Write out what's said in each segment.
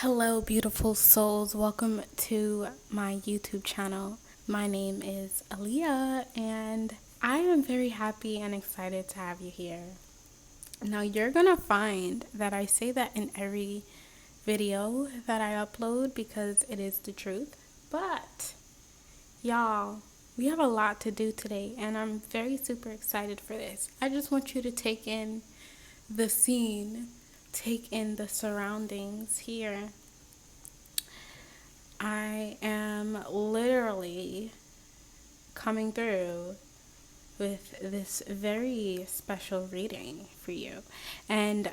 Hello, beautiful souls. Welcome to my YouTube channel. My name is Aaliyah, and I am very happy and excited to have you here. Now, you're gonna find that I say that in every video that I upload because it is the truth. But, y'all, we have a lot to do today, and I'm very super excited for this. I just want you to take in the scene, take in the surroundings here. I am literally coming through with this very special reading for you. And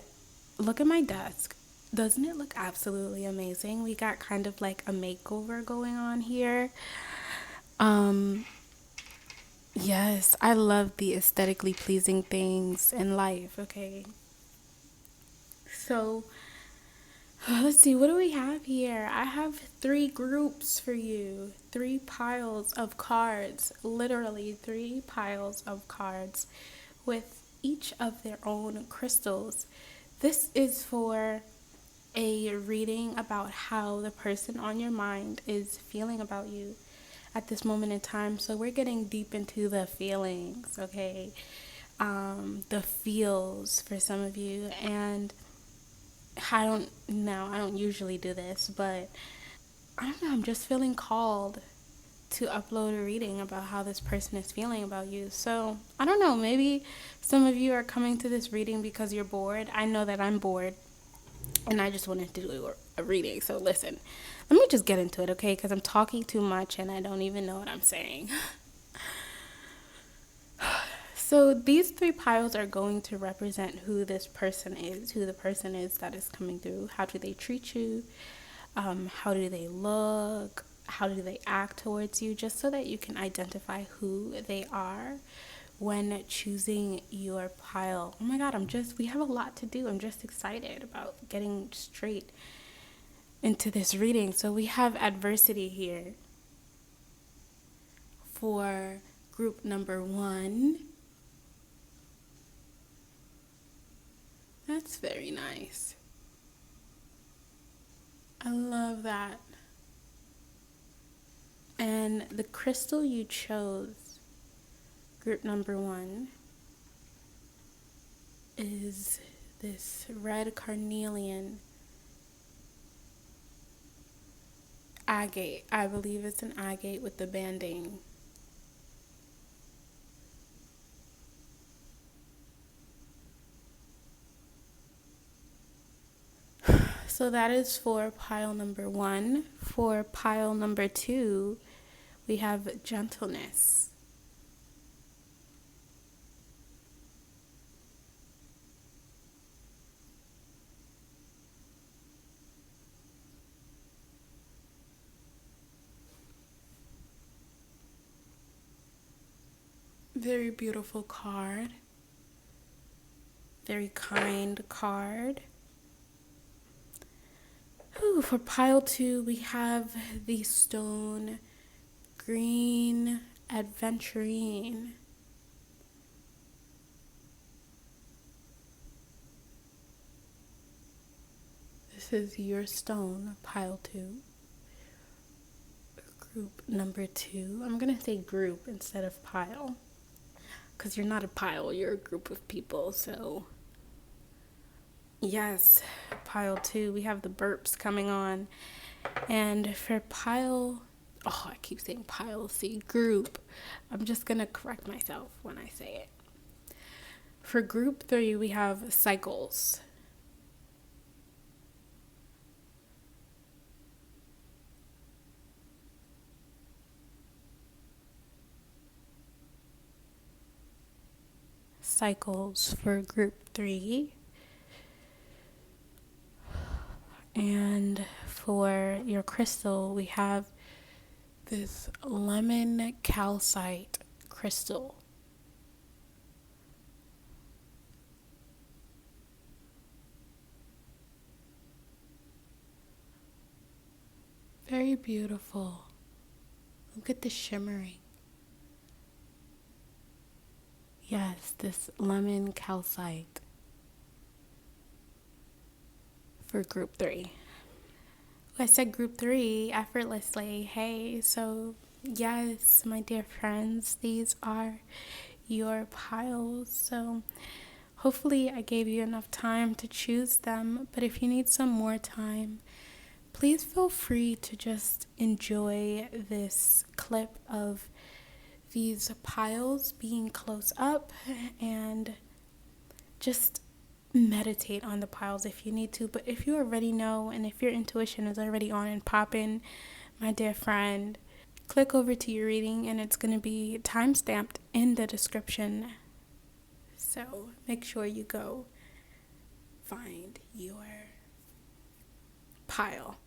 look at my desk. Doesn't it look absolutely amazing? We got kind of like a makeover going on here. Yes, I love the aesthetically pleasing things in life, okay? So, let's see, what do we have here? I have 3 groups for you. 3 piles of cards. Literally 3 piles of cards with each of their own crystals. This is for a reading about how the person on your mind is feeling about you at this moment in time. So we're getting deep into the feelings, okay? The feels for some of you. And I don't usually do this, but I don't know, I'm just feeling called to upload a reading about how this person is feeling about you. So, I don't know, maybe some of you are coming to this reading because you're bored. I know that I'm bored, and I just wanted to do a reading. So, listen, let me just get into it, okay? Because I'm talking too much and I don't even know what I'm saying. So these 3 piles are going to represent who this person is, who the person is that is coming through. How do they treat you? How do they look? How do they act towards you? Just so that you can identify who they are when choosing your pile. Oh my God, we have a lot to do. I'm just excited about getting straight into this reading. So we have adversity here for group number 1. That's very nice. I love that. And the crystal you chose, group number 1, is this red carnelian agate. I believe it's an agate with the banding. So that is for pile number 1. For pile number 2, we have gentleness. Very beautiful card. Very kind card. Ooh, for pile 2, we have the stone green adventurine. This is your stone, pile 2. Group number 2. I'm going to say group instead of pile, because you're not a pile, you're a group of people. So yes, pile 2, we have the burps coming on. And for pile, I keep saying pile, see, group. I'm just going to correct myself when I say it. For group 3, we have cycles. Cycles for group 3. And for your crystal, we have this lemon calcite crystal. Very beautiful. Look at the shimmering. Yes, this lemon calcite for group 3. I said group three effortlessly. Hey, so yes, my dear friends, these are your piles. So hopefully, I gave you enough time to choose them. But if you need some more time, please feel free to just enjoy this clip of these piles being close up and just meditate on the piles if you need to. But if you already know and if your intuition is already on and popping, my dear friend, click over to your reading and it's going to be time stamped in the description. So make sure you go find your pile.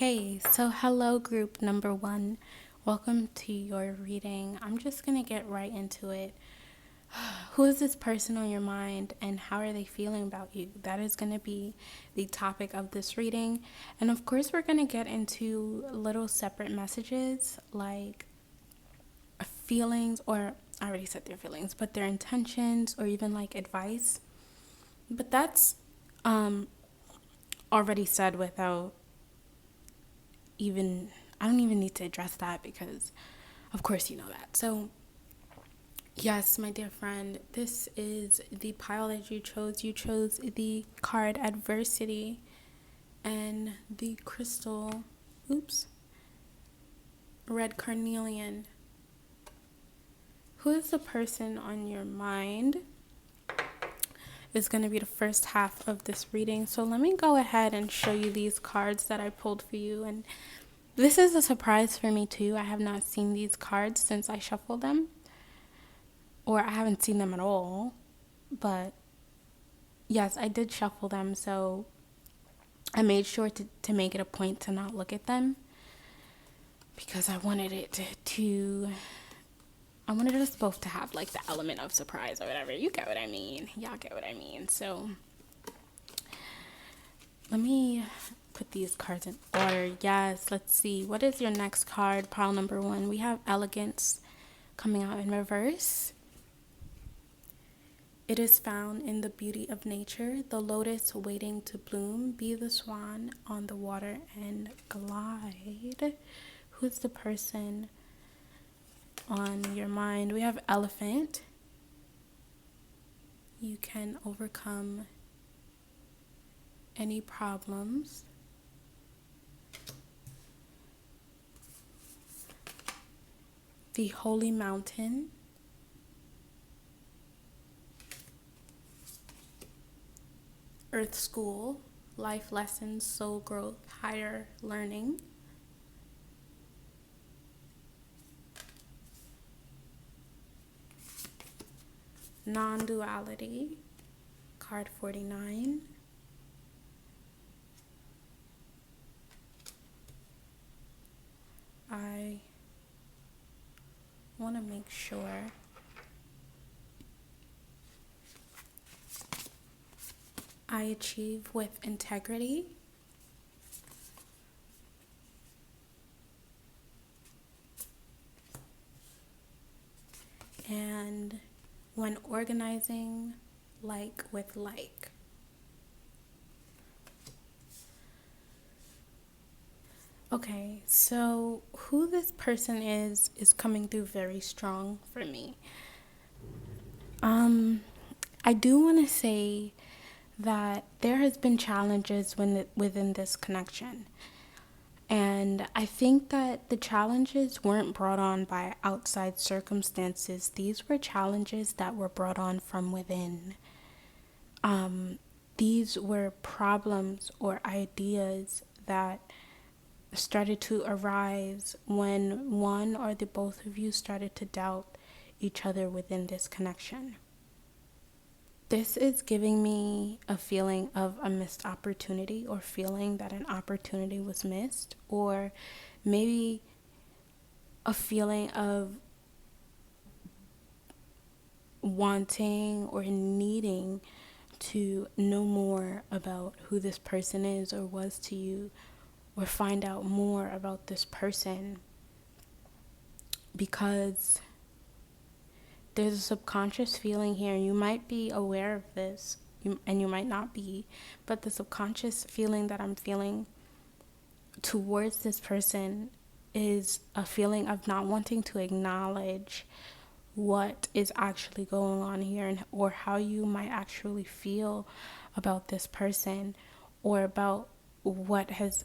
Okay, so hello, group number one. Welcome to your reading. I'm just going to get right into it. Who is this person on your mind and how are they feeling about you? That is going to be the topic of this reading. And of course, we're going to get into little separate messages like feelings, or I already said their feelings, but their intentions or even like advice. But that's already said without even, I don't even need to address that because of course you know that. So yes, my dear friend, this is the pile that you chose. You chose the card Adversity and the crystal, red carnelian. Who is the person on your mind is going to be the first half of this reading. So let me go ahead and show you these cards that I pulled for you. And this is a surprise for me too. I have not seen these cards since I shuffled them. Or I haven't seen them at all. But yes, I did shuffle them. So I made sure to make it a point to not look at them. Because I wanted it I wanted us both to have like the element of surprise or whatever. You get what I mean. Y'all get what I mean. So let me put these cards in order. Yes, let's see. What is your next card? Pile number one. We have Elegance coming out in reverse. It is found in the beauty of nature, the lotus waiting to bloom, be the swan on the water and glide. Who's the person on your mind? We have Elephant. You can overcome any problems. The Holy Mountain. Earth School. Life lessons, soul growth, higher learning. Non-duality. Card 49. I want to make sure I achieve with integrity. And when organizing, like with like. Okay, so who this person is coming through very strong for me. I do want to say that there has been challenges within this connection. And I think that the challenges weren't brought on by outside circumstances. These were challenges that were brought on from within. These were problems or ideas that started to arise when one or the both of you started to doubt each other within this connection. This is giving me a feeling of a missed opportunity, or feeling that an opportunity was missed, or maybe a feeling of wanting or needing to know more about who this person is or was to you, or find out more about this person, because there's a subconscious feeling here. You might be aware of this, and you might not be, but the subconscious feeling that I'm feeling towards this person is a feeling of not wanting to acknowledge what is actually going on here, and or how you might actually feel about this person, or about what has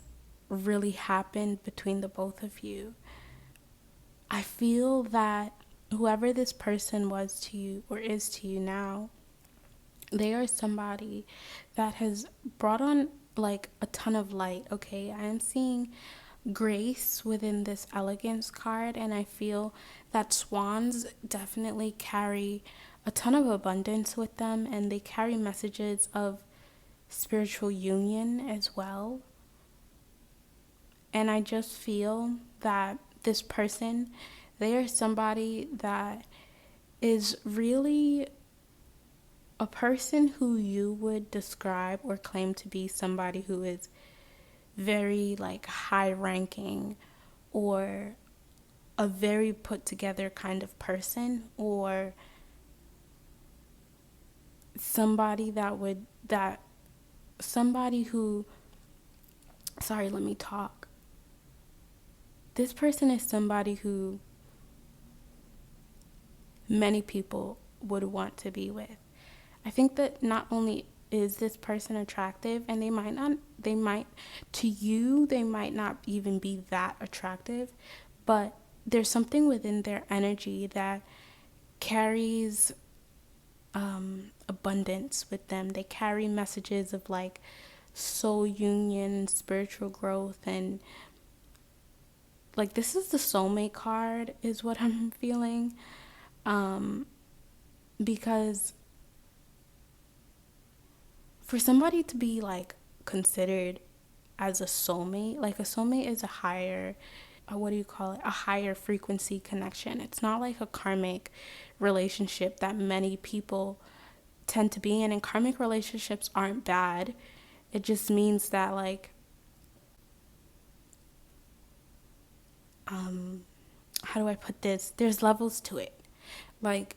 really happened between the both of you. I feel that whoever this person was to you or is to you now, they are somebody that has brought on like a ton of light. Okay, I am seeing grace within this elegance card, and I feel that swans definitely carry a ton of abundance with them, and they carry messages of spiritual union as well. And I just feel that this person, they are somebody that is really a person who you would describe or claim to be somebody who is very like high ranking, or a very put together kind of person, or somebody who, sorry, let me talk. This person is somebody who many people would want to be with. I think that not only is this person attractive, and they might to you, they might not even be that attractive, but there's something within their energy that carries abundance with them. They carry messages of like soul union, spiritual growth, and like this is the soulmate card is what I'm feeling, because for somebody to be like considered as a soulmate, like a soulmate is a higher, what do you call it, a higher frequency connection. It's not like a karmic relationship that many people tend to be in, and karmic relationships aren't bad. It just means that like how do I put this? There's levels to it. Like,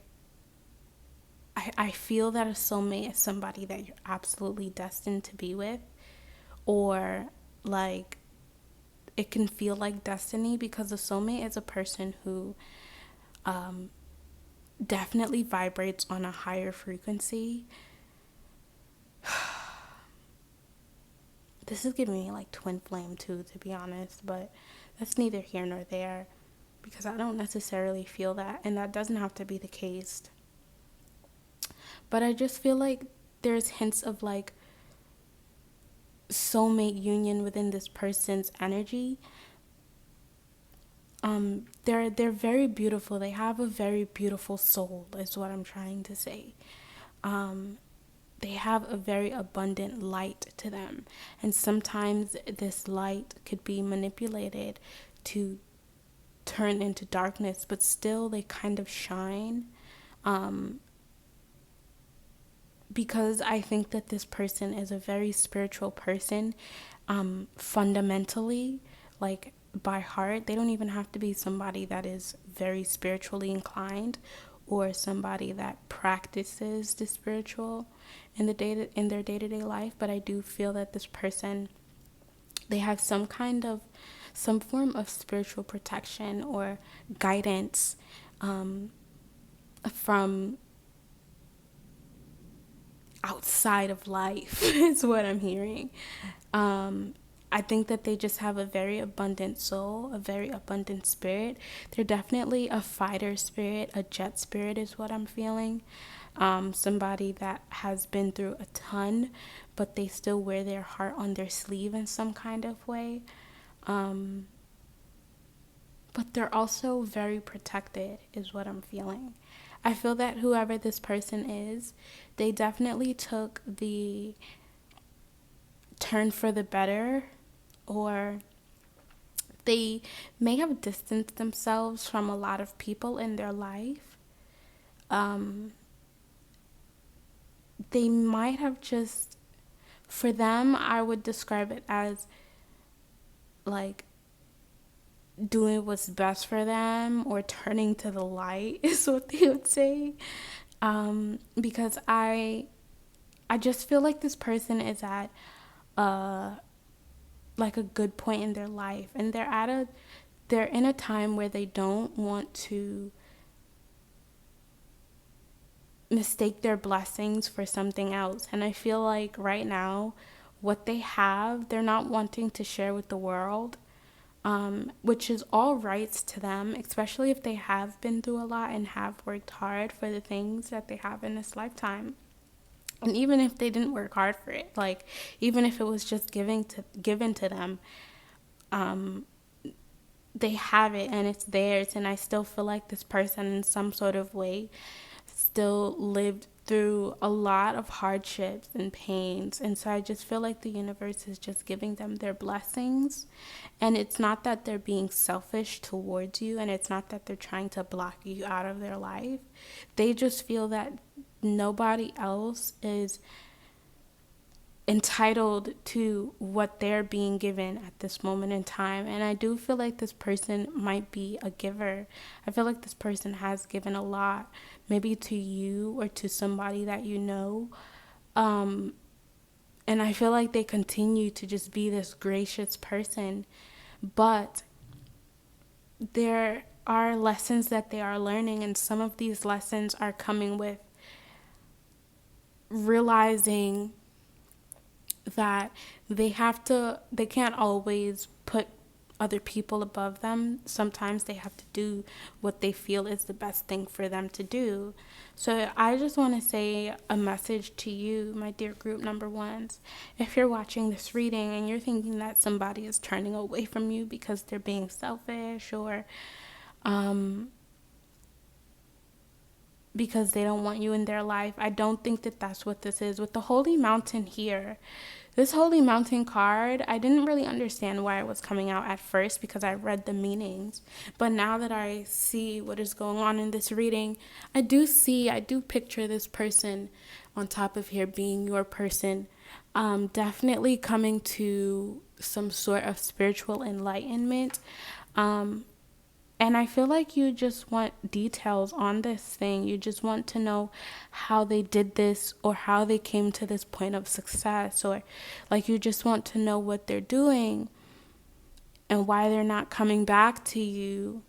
I feel that a soulmate is somebody that you're absolutely destined to be with, or like it can feel like destiny, because a soulmate is a person who definitely vibrates on a higher frequency. This is giving me like twin flame too, to be honest, but that's neither here nor there, because I don't necessarily feel that, and that doesn't have to be the case. But I just feel like there's hints of like soulmate union within this person's energy. They're very beautiful. They have a very beautiful soul, is what I'm trying to say. They have a very abundant light to them, and sometimes this light could be manipulated to turn into darkness, but still they kind of shine. Because I think that this person is a very spiritual person, fundamentally, like by heart. They don't even have to be somebody that is very spiritually inclined or somebody that practices the spiritual in their day-to-day life, but I do feel that this person, they have some form of spiritual protection or guidance from outside of life is what I'm hearing. I think that they just have a very abundant soul, a very abundant spirit. They're definitely a fighter spirit, a jet spirit is what I'm feeling. Somebody that has been through a ton, but they still wear their heart on their sleeve in some kind of way. But they're also very protected is what I'm feeling. I feel that whoever this person is, they definitely took the turn for the better, or they may have distanced themselves from a lot of people in their life. They might have just, for them, I would describe it as like doing what's best for them, or turning to the light is what they would say. Because I just feel like this person is at like a good point in their life, and they're in a time where they don't want to mistake their blessings for something else. And I feel like right now, what they have, they're not wanting to share with the world, which is all rights to them, especially if they have been through a lot and have worked hard for the things that they have in this lifetime. And even if they didn't work hard for it, like even if it was just given to them, they have it and it's theirs. And I still feel like this person in some sort of way still lived through a lot of hardships and pains. And so I just feel like the universe is just giving them their blessings. And it's not that they're being selfish towards you, and it's not that they're trying to block you out of their life. They just feel that nobody else is entitled to what they're being given at this moment in time. And I do feel like this person might be a giver. I feel like this person has given a lot, maybe to you or to somebody that you know. And I feel like they continue to just be this gracious person. But there are lessons that they are learning, and some of these lessons are coming with realizing that they can't always put other people above them. Sometimes they have to do what they feel is the best thing for them to do. So I just want to say a message to you, my dear group number ones. If you're watching this reading and you're thinking that somebody is turning away from you because they're being selfish, or because they don't want you in their life, I don't think that that's what this is. With the Holy Mountain here, this Holy Mountain card, I didn't really understand why it was coming out at first because I read the meanings. But now that I see what is going on in this reading, I do picture this person on top of here being your person. Definitely coming to some sort of spiritual enlightenment. And I feel like you just want details on this thing. You just want to know how they did this, or how they came to this point of success, or like you just want to know what they're doing. and why they're not coming back to you.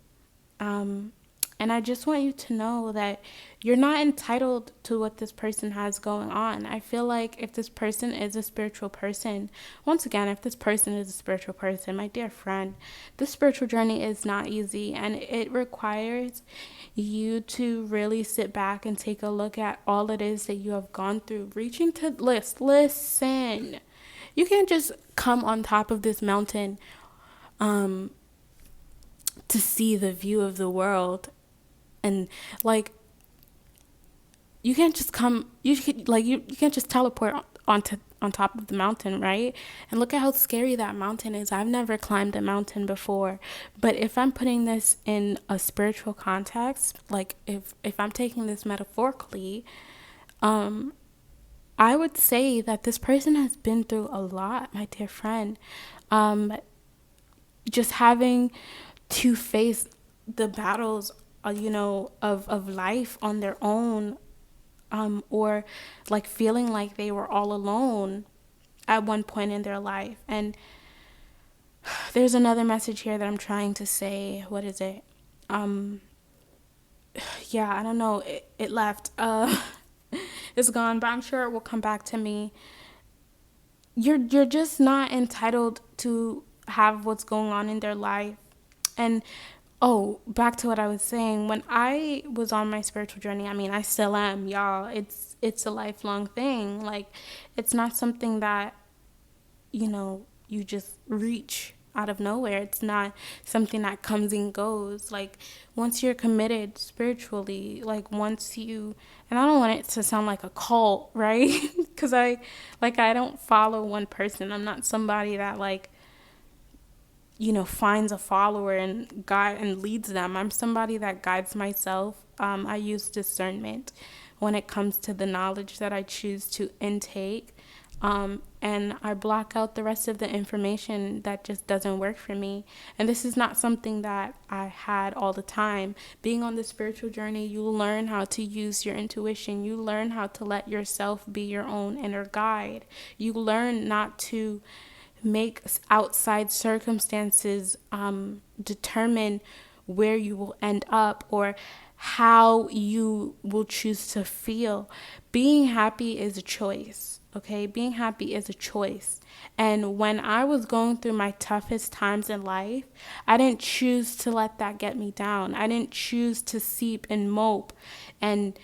Um, and I just want you to know that you're not entitled to what this person has going on. I feel like if this person is a spiritual person, once again, if this person is a spiritual person, my dear friend, this spiritual journey is not easy, and it requires you to really sit back and take a look at all it is that you have gone through. Reaching to listen. You can't just come on top of this mountain um, to see the view of the world, and like you can't just come. You can't just teleport on top of the mountain, right? And look at how scary that mountain is. I've never climbed a mountain before, but if I'm putting this in a spiritual context, like if I'm taking this metaphorically, I would say that this person has been through a lot, my dear friend. Um, just having to face the battles, of life on their own, or like feeling like they were all alone at one point in their life. And there's another message here that I'm trying to say. What is it? Yeah, I don't know. It left. It's gone, but I'm sure it will come back to me. You're just not entitled to have what's going on in their life. And oh, back to what I was saying. When I was on my spiritual journey, I mean, I still am, y'all. It's a lifelong thing. Like, it's not something that, you just reach out of nowhere. It's not something that comes and goes. Like, once you're committed spiritually, like once you, and I don't want it to sound like a cult, right? Because I don't follow one person. I'm not somebody that like, finds a follower and guide and leads them. I'm somebody that guides myself. I use discernment when it comes to the knowledge that I choose to intake. And I block out the rest of the information that just doesn't work for me. And this is not something that I had all the time. Being on the spiritual journey, you learn how to use your intuition. You learn how to let yourself be your own inner guide. You learn not to make outside circumstances determine where you will end up or how you will choose to feel. Being happy is a choice, okay? Being happy is a choice. And when I was going through my toughest times in life, I didn't choose to let that get me down. I didn't choose to seep and mope and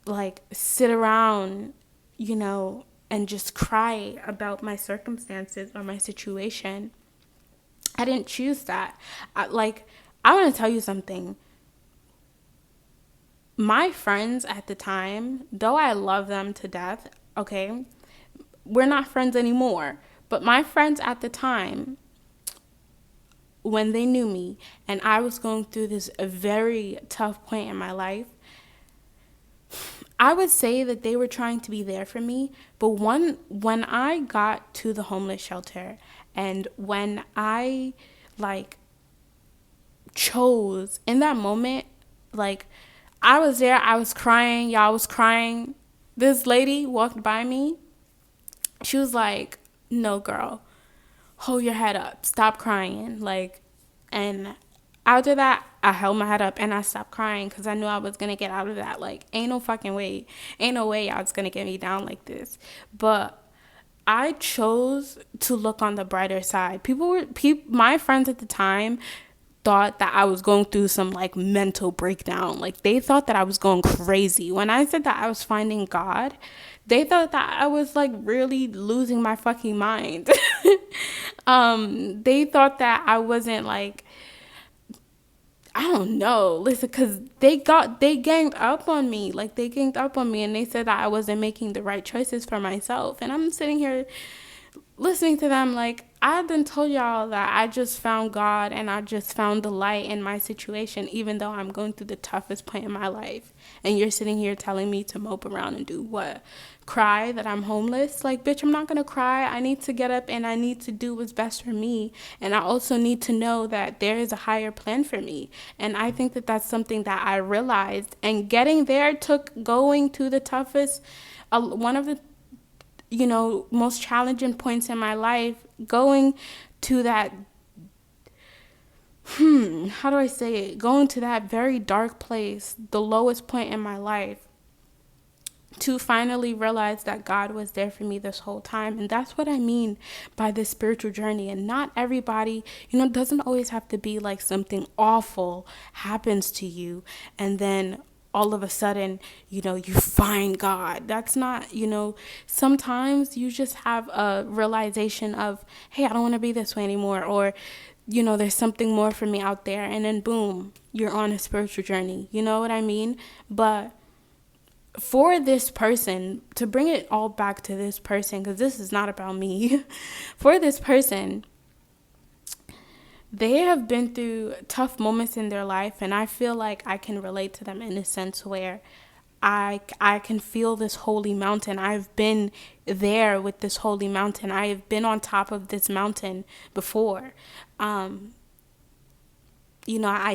like sit around, and just cry about my circumstances or my situation. I didn't choose that. I want to tell you something. My friends at the time, though I love them to death, okay, we're not friends anymore. But my friends at the time, when they knew me and I was going through this very tough point in my life, I would say that they were trying to be there for me, but when I got to the homeless shelter and when I chose in that moment, I was there, I was crying, y'all, I was crying. This lady walked by me. She was like, "No, girl, hold your head up, stop crying." And after that, I held my head up and I stopped crying because I knew I was going to get out of that. Ain't no fucking way. Ain't no way y'all was going to get me down like this. But I chose to look on the brighter side. My friends at the time thought that I was going through some mental breakdown. They thought that I was going crazy. When I said that I was finding God, they thought that I was really losing my fucking mind. They thought that I wasn't I don't know. Listen, because they ganged up on me. They ganged up on me and they said that I wasn't making the right choices for myself. And I'm sitting here listening to them I done told y'all that I just found God and I just found the light in my situation, even though I'm going through the toughest point in my life. And you're sitting here telling me to mope around and do what? Cry that I'm homeless? Bitch, I'm not going to cry. I need to get up and I need to do what's best for me. And I also need to know that there is a higher plan for me. And I think that that's something that I realized. And getting there took going to the toughest, one of the most challenging points in my life, going to that, how do I say it? Going to that very dark place, the lowest point in my life, to finally realize that God was there for me this whole time. And that's what I mean by this spiritual journey. And not everybody, it doesn't always have to be like something awful happens to you and then all of a sudden, you find God. That's not, sometimes you just have a realization of, hey, I don't want to be this way anymore. Or, there's something more for me out there. And then boom, you're on a spiritual journey. You know what I mean? But for this person, to bring it all back to this person, because this is not about me, for this person, they have been through tough moments in their life, and I feel like I can relate to them in a sense where I can feel this holy mountain. I've been there with this holy mountain. I have been on top of this mountain before. I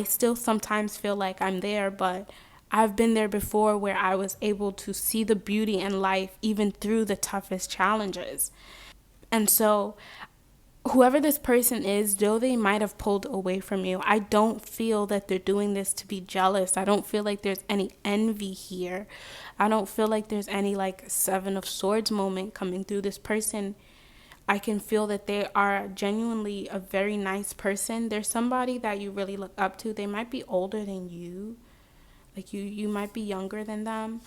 still sometimes feel like I'm there, but I've been there before where I was able to see the beauty in life even through the toughest challenges. And so whoever this person is, though they might have pulled away from you, I don't feel that they're doing this to be jealous. I don't feel like there's any envy here. I don't feel like there's any like Seven of Swords moment coming through this person. I can feel that they are genuinely a very nice person. There's somebody that you really look up to. They might be older than you. Like you might be younger than them.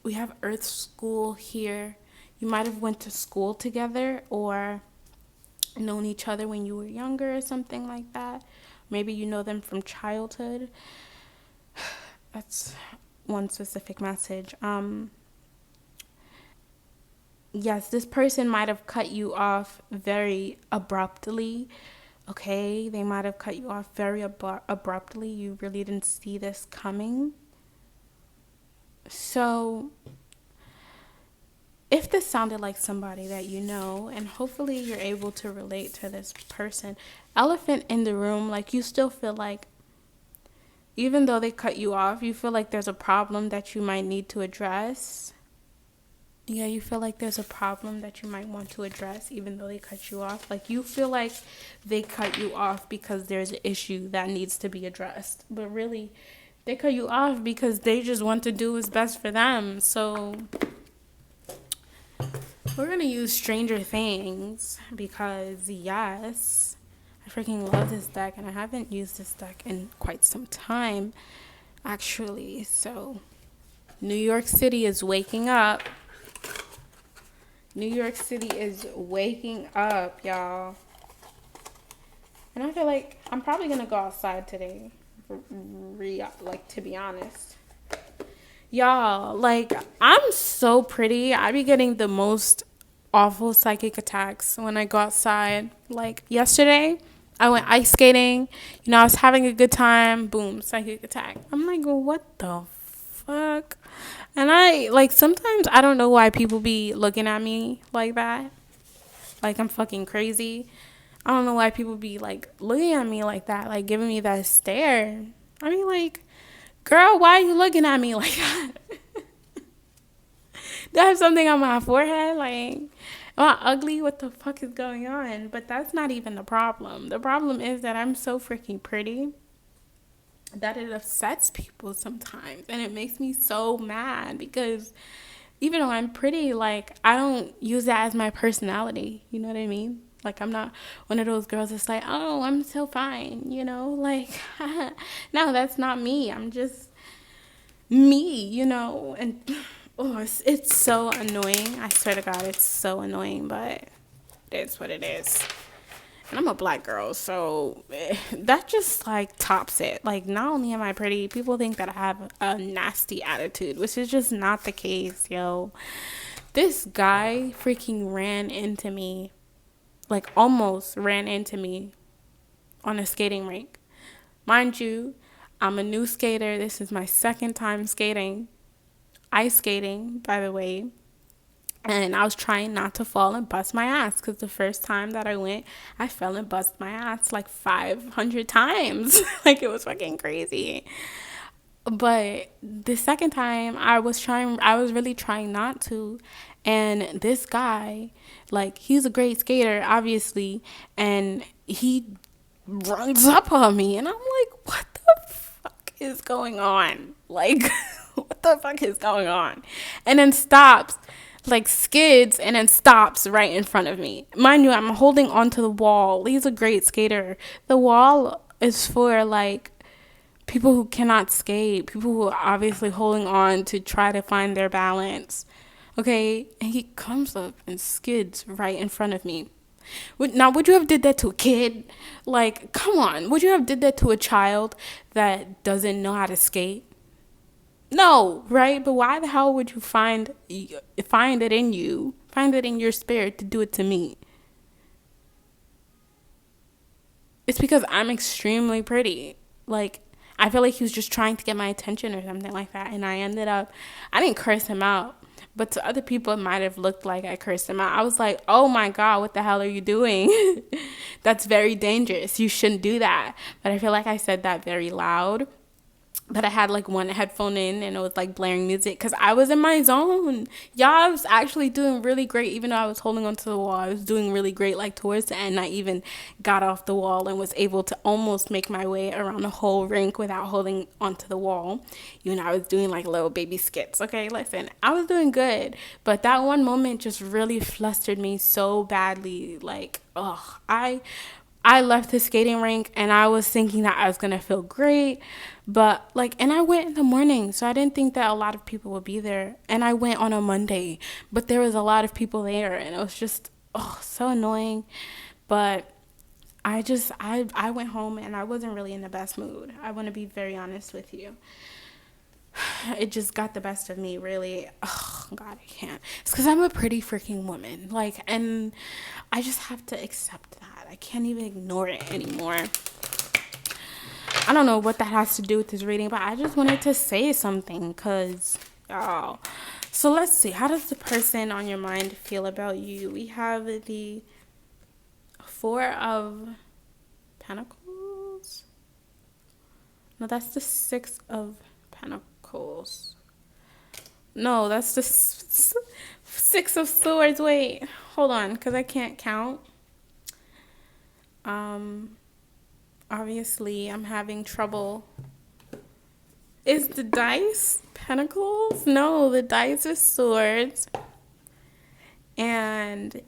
We have Earth School here. You might have went to school together or known each other when you were younger or something like that. Maybe you know them from childhood. That's one specific message. Yes, this person might have cut you off very abruptly. Okay, they might have cut you off very abruptly. You really didn't see this coming. So, if this sounded like somebody that you know, and hopefully you're able to relate to this person, elephant in the room, like you still feel like, even though they cut you off, you feel like there's a problem that you might need to address. Yeah, you feel like there's a problem that you might want to address even though they cut you off. Like you feel like they cut you off because there's an issue that needs to be addressed. But really, they cut you off because they just want to do what's best for them. So we're going to use Stranger Things because, yes, I freaking love this deck. And I haven't used this deck in quite some time, actually. So New York City is waking up. New York City is waking up, y'all. And I feel like I'm probably going to go outside today, to be honest. Y'all, like, I'm so pretty. I be getting the most awful psychic attacks when I go outside. Like, yesterday, I went ice skating. I was having a good time. Boom, psychic attack. I'm like, what the fuck? And sometimes I don't know why people be looking at me like that. Like I'm fucking crazy. I don't know why people be like looking at me like that, like giving me that stare. I mean, like, girl, why are you looking at me like that? Do I have something on my forehead? Like, am I ugly? What the fuck is going on? But that's not even the problem. The problem is that I'm so freaking pretty that it upsets people sometimes, and it makes me so mad because even though I'm pretty, like, I don't use that as my personality. You know what I mean? Like, I'm not one of those girls that's like, oh, I'm so fine, like, no, that's not me. I'm just me, and oh, it's so annoying. I swear to God, it's so annoying, but it's what it is. And I'm a black girl, so that just, like, tops it. Like, not only am I pretty, people think that I have a nasty attitude, which is just not the case, yo. This guy freaking ran into me, like, almost ran into me on a skating rink. Mind you, I'm a new skater. This is my second time skating. Ice skating, by the way. And I was trying not to fall and bust my ass because the first time that I went, I fell and bust my ass like 500 times. Like, it was fucking crazy. But the second time, I was really trying not to. And this guy, like, he's a great skater, obviously, and he runs up on me, and I'm like, what the fuck is going on? Like, what the fuck is going on? And then stops, like, skids, and then stops right in front of me. Mind you, I'm holding onto the wall. He's a great skater. The wall is for, like, people who cannot skate, people who are obviously holding on to try to find their balance. Okay, and he comes up and skids right in front of me. Now, would you have did that to a kid? Like, come on, would you have did that to a child that doesn't know how to skate? No, right? But why the hell would you find it in your spirit to do it to me? It's because I'm extremely pretty. Like, I feel like he was just trying to get my attention or something like that. And I didn't curse him out. But to other people, it might have looked like I cursed him out. I was like, oh my God, what the hell are you doing? That's very dangerous. You shouldn't do that. But I feel like I said that very loud. But I had like one headphone in and it was like blaring music because I was in my zone. Y'all, I was actually doing really great. Even though I was holding onto the wall, I was doing really great. Like towards the end, I even got off the wall and was able to almost make my way around the whole rink without holding onto the wall. Even though I was doing like little baby skits. Okay, listen, I was doing good. But that one moment just really flustered me so badly. Like, I left the skating rink and I was thinking that I was going to feel great. But like, and I went in the morning. So I didn't think that a lot of people would be there. And I went on a Monday, but there was a lot of people there and it was just, so annoying. But I went home and I wasn't really in the best mood. I want to be very honest with you. It just got the best of me, really. Oh God, I can't. It's because I'm a pretty freaking woman, like, and I just have to accept that. I can't even ignore it anymore. I don't know what that has to do with this reading, but I just wanted to say something because, oh. So let's see. How does the person on your mind feel about you? We have the Four of Pentacles. No, that's the Six of Pentacles. No, that's the Six of Swords. Wait, hold on, because I can't count. Obviously, I'm having trouble. Is the dice Pentacles? No, the dice is Swords. And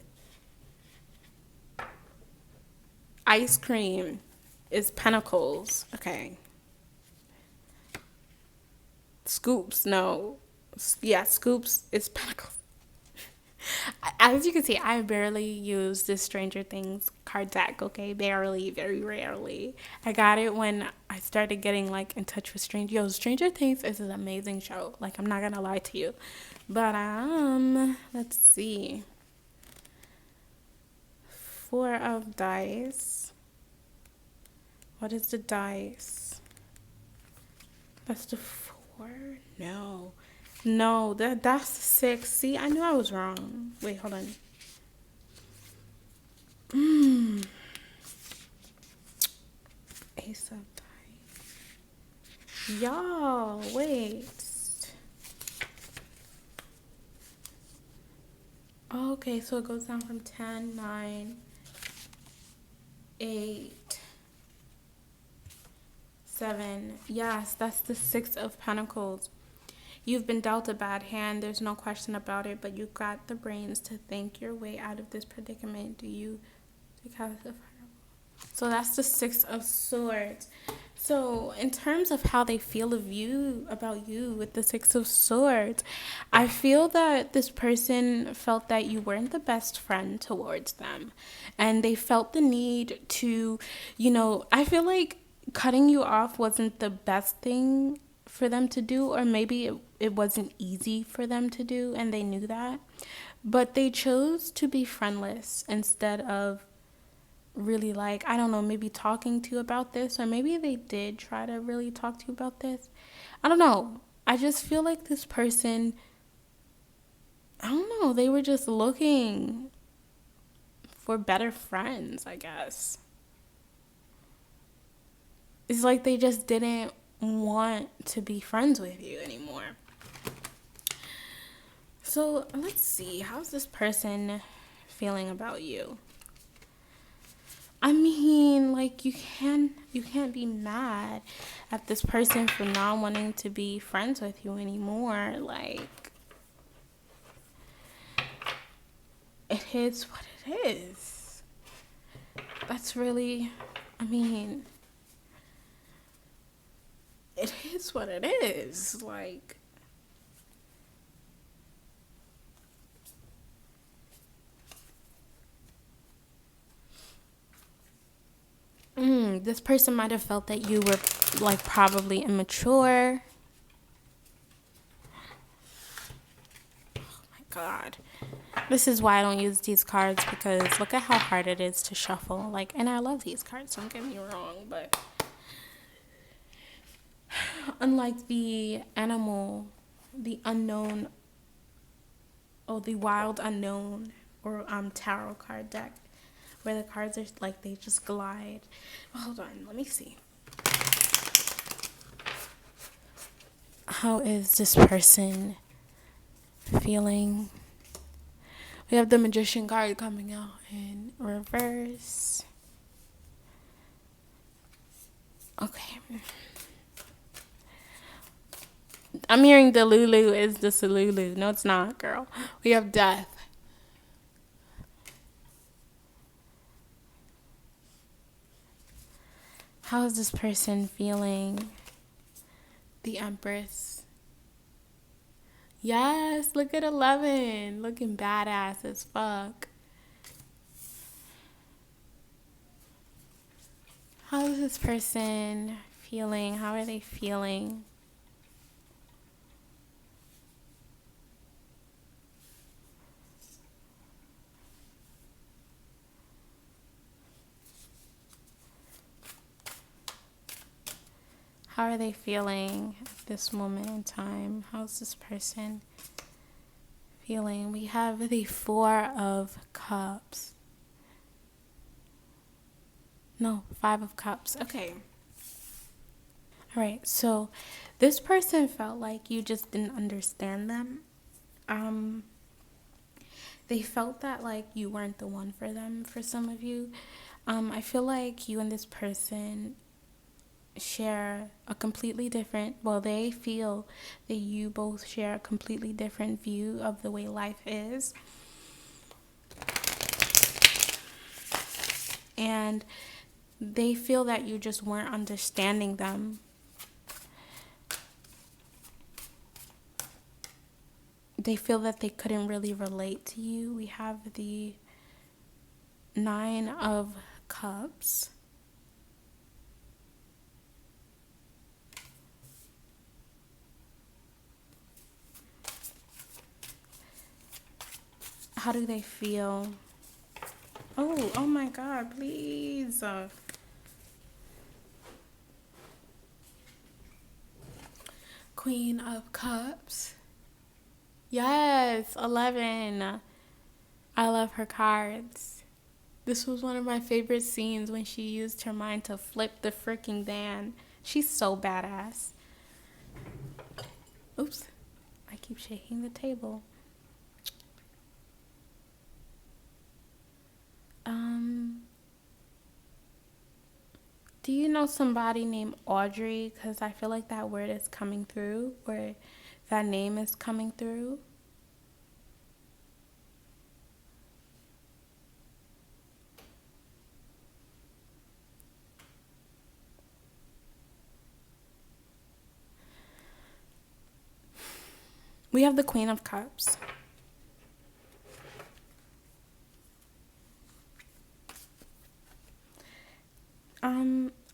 ice cream is Pentacles. Okay. Scoops, no. Yeah, Scoops is Pentacles. As you can see, I barely use this Stranger Things card deck, okay? Barely, very rarely. I got it when I started getting, like, in touch with Stranger Things is an amazing show. Like, I'm not gonna lie to you. But, let's see. Four of dice. What is the dice? That's the four? No. No, that's the six. See, I knew I was wrong. Wait, hold on. Ace of dice. Y'all, wait. Okay, so it goes down from 10, 9, 8, 7. Yes, that's the Six of Pentacles. You've been dealt a bad hand, there's no question about it, but you got the brains to think your way out of this predicament. Do you take out the fireball? So that's the Six of Swords. So in terms of how they feel about you with the Six of Swords, I feel that this person felt that you weren't the best friend towards them. And they felt the need to, I feel like cutting you off wasn't the best thing for them to do, or maybe it wasn't easy for them to do and they knew that, but they chose to be friendless instead of really, like, I don't know, maybe talking to you about this, or maybe they did try to really talk to you about this. I don't know. I just feel like this person, I don't know, they were just looking for better friends, I guess. It's like they just didn't want to be friends with you anymore. So let's see. How's this person feeling about you? I mean, like you can't be mad at this person for not wanting to be friends with you anymore. Like it is what it is. That's really, I mean, it is what it is. Like this person might have felt that you were like probably immature. My God. This is why I don't use these cards, because look at how hard it is to shuffle. Like, and I love these cards, don't get me wrong, but unlike the animal, the unknown, or the wild unknown, or tarot card deck, where the cards are like they just glide. Hold on, let me see. How is this person feeling? We have the Magician card coming out in reverse. Okay. I'm hearing the Lulu is the Salulu. No, it's not, girl. We have Death. How is this person feeling? The Empress. Yes, look at 11. Looking badass as fuck. How is this person feeling? How are they feeling? How are they feeling at this moment in time? How's this person feeling? We have the Four of Cups. No, Five of Cups. Okay. All right. So this person felt like you just didn't understand them. They felt that like you weren't the one for them, for some of you. I feel like you and this person share a completely different, well, they feel that you both share a completely different view of the way life is. And they feel that you just weren't understanding them. They feel that they couldn't really relate to you. We have the Nine of Cups. How do they feel? Oh my God, please. Queen of Cups. Yes, 11. I love her cards. This was one of my favorite scenes when she used her mind to flip the freaking van. She's so badass. Oops. I keep shaking the table. Do you know somebody named Audrey? Because I feel like that word is coming through, or that name is coming through. We have the Queen of Cups.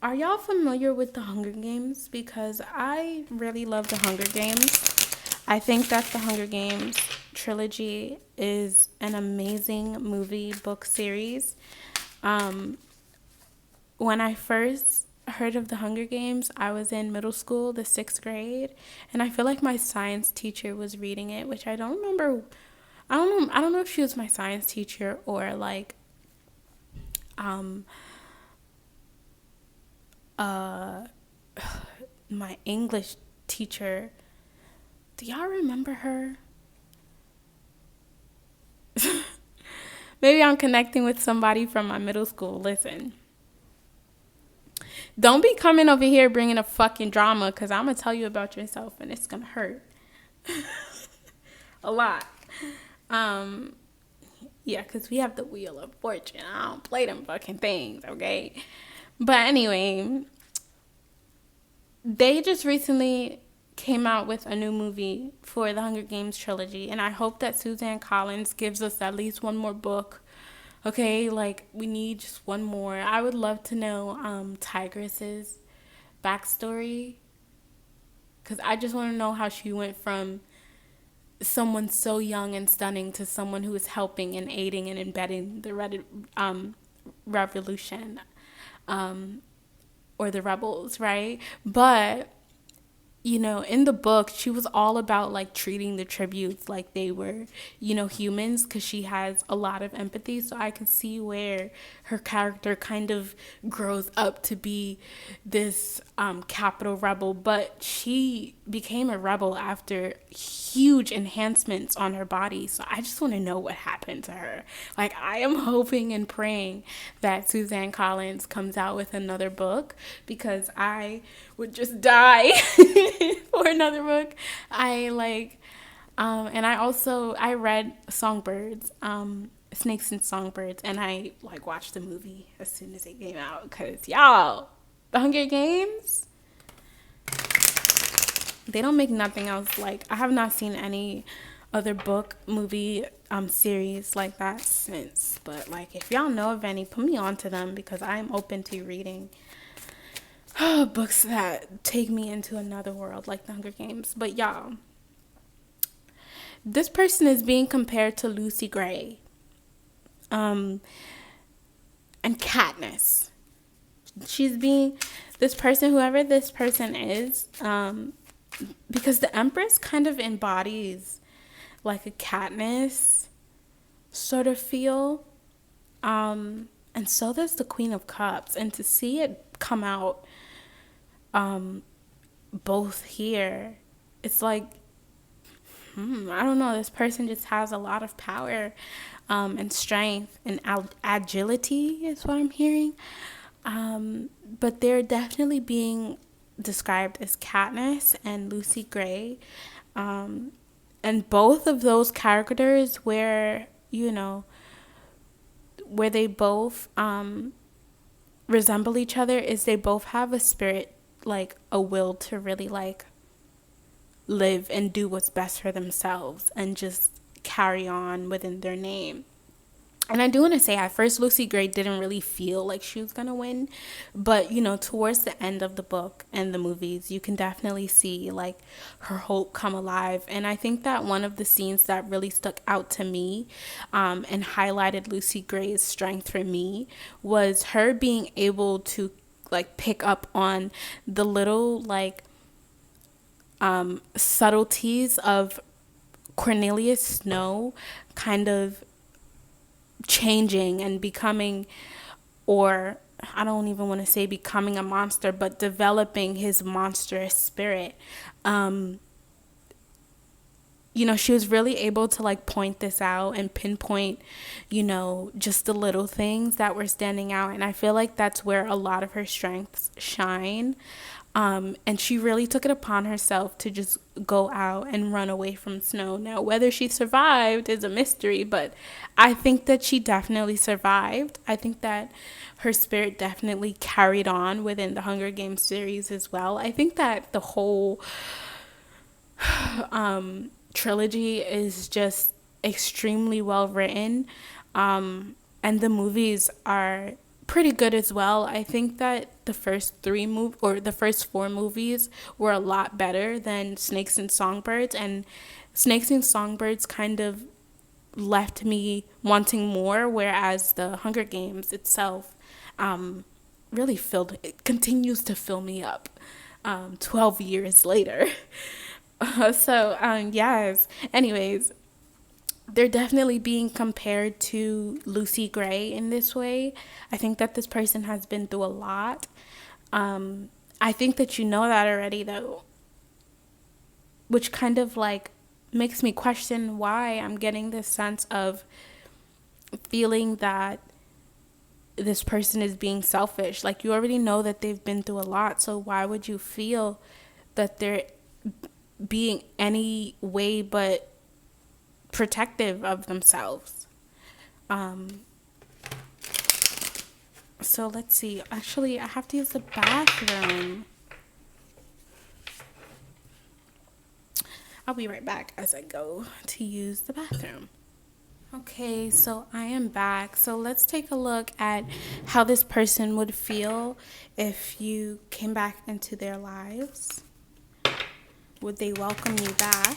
Are y'all familiar with the Hunger Games? Because I really love the Hunger Games. I think that the Hunger Games trilogy is an amazing movie book series. When I first heard of the Hunger Games, I was in middle school, the 6th grade, and I feel like my science teacher was reading it, which I don't remember. I don't know if she was my science teacher or like my English teacher. Do y'all remember her? Maybe I'm connecting with somebody from my middle school. Listen, don't be coming over here bringing a fucking drama, because I'm going to tell you about yourself and it's going to hurt a lot. Um, yeah, because we have the Wheel of Fortune. I don't play them fucking things, okay? But anyway, they just recently came out with a new movie for the Hunger Games trilogy, and I hope that Suzanne Collins gives us at least one more book. Okay, like we need just one more. I would love to know Tigress's backstory, because I just want to know how she went from someone so young and stunning to someone who is helping and aiding and embedding the revolution, or the rebels, right? But you know, in the book, she was all about like treating the tributes like they were, you know, humans, because she has a lot of empathy. So I could see where her character kind of grows up to be this capital rebel, but she became a rebel after huge enhancements on her body. So I just want to know what happened to her. Like, I am hoping and praying that Suzanne Collins comes out with another book, because I would just die for another book. And I read Songbirds, Snakes and Songbirds, and I like watched the movie as soon as it came out, because y'all, the Hunger Games, they don't make nothing else. Like, I have not seen any other book, movie, series like that since. But like, if y'all know of any, put me on to them, because I'm open to reading books that take me into another world like the Hunger Games. But y'all, this person is being compared to Lucy Gray, and Katniss. This person, whoever this person is, because the Empress kind of embodies like a Katniss sort of feel, and so does the Queen of Cups. And to see it come out both here, it's like, I don't know, this person just has a lot of power, and strength and agility is what I'm hearing. But they're definitely being described as Katniss and Lucy Gray. And both of those characters, where they both resemble each other, is they both have a spirit, like a will to really like live and do what's best for themselves and just carry on within their name. And I do want to say, at first, Lucy Gray didn't really feel like she was going to win. But, towards the end of the book and the movies, you can definitely see, like, her hope come alive. And I think that one of the scenes that really stuck out to me, and highlighted Lucy Gray's strength for me, was her being able to, like, pick up on the little, like, subtleties of Cornelius Snow kind of changing and becoming, or I don't even want to say becoming a monster, but developing his monstrous spirit. She was really able to like point this out and pinpoint, just the little things that were standing out. And I feel like that's where a lot of her strengths shine. And she really took it upon herself to just go out and run away from Snow. Now, whether she survived is a mystery, but I think that she definitely survived. I think that her spirit definitely carried on within the Hunger Games series as well. I think that the whole trilogy is just extremely well written, and the movies are pretty good as well. I think that the first four movies were a lot better than Snakes and Songbirds, and Snakes and Songbirds kind of left me wanting more, whereas the Hunger Games itself really continues to fill me up 12 years later. Yes. Anyways, they're definitely being compared to Lucy Gray in this way. I think that this person has been through a lot. I think that you know that already, though, which kind of like makes me question why I'm getting this sense of feeling that this person is being selfish. Like, you already know that they've been through a lot, so why would you feel that they're being any way but protective of themselves? So let's see. Actually, I have to use the bathroom. I'll be right back as I go to use the bathroom. Okay, so I am back. So let's take a look at how this person would feel if you came back into their lives. Would they welcome you back?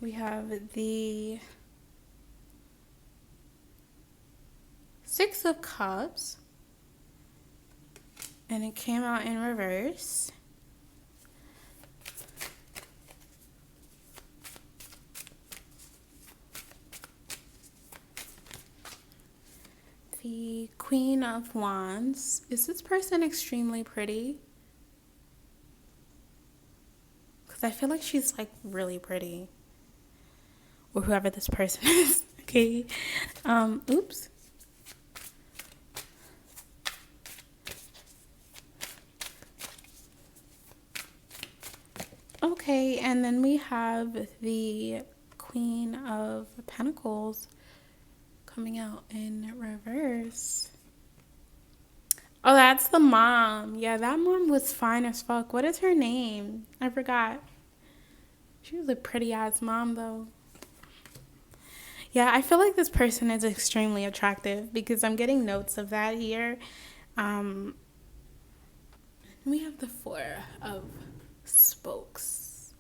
We have the Six of Cups, and it came out in reverse. The Queen of Wands. Is this person extremely pretty? Because I feel like she's like really pretty. Or whoever this person is. Okay. Oops. Okay, and then we have the Queen of Pentacles coming out in reverse. Oh, that's the mom. Yeah, that mom was fine as fuck. What is her name? I forgot. She was a pretty ass mom though. Yeah, I feel like this person is extremely attractive because I'm getting notes of that here. We have the Four of Spokes.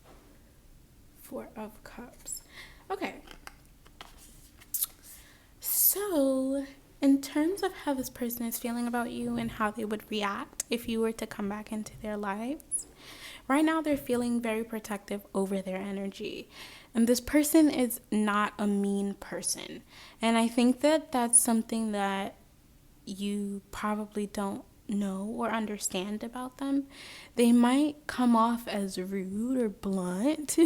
Four of Cups. Okay. So, in terms of how this person is feeling about you and how they would react if you were to come back into their lives, right now they're feeling very protective over their energy. And this person is not a mean person. And I think that that's something that you probably don't know or understand about them. They might come off as rude or blunt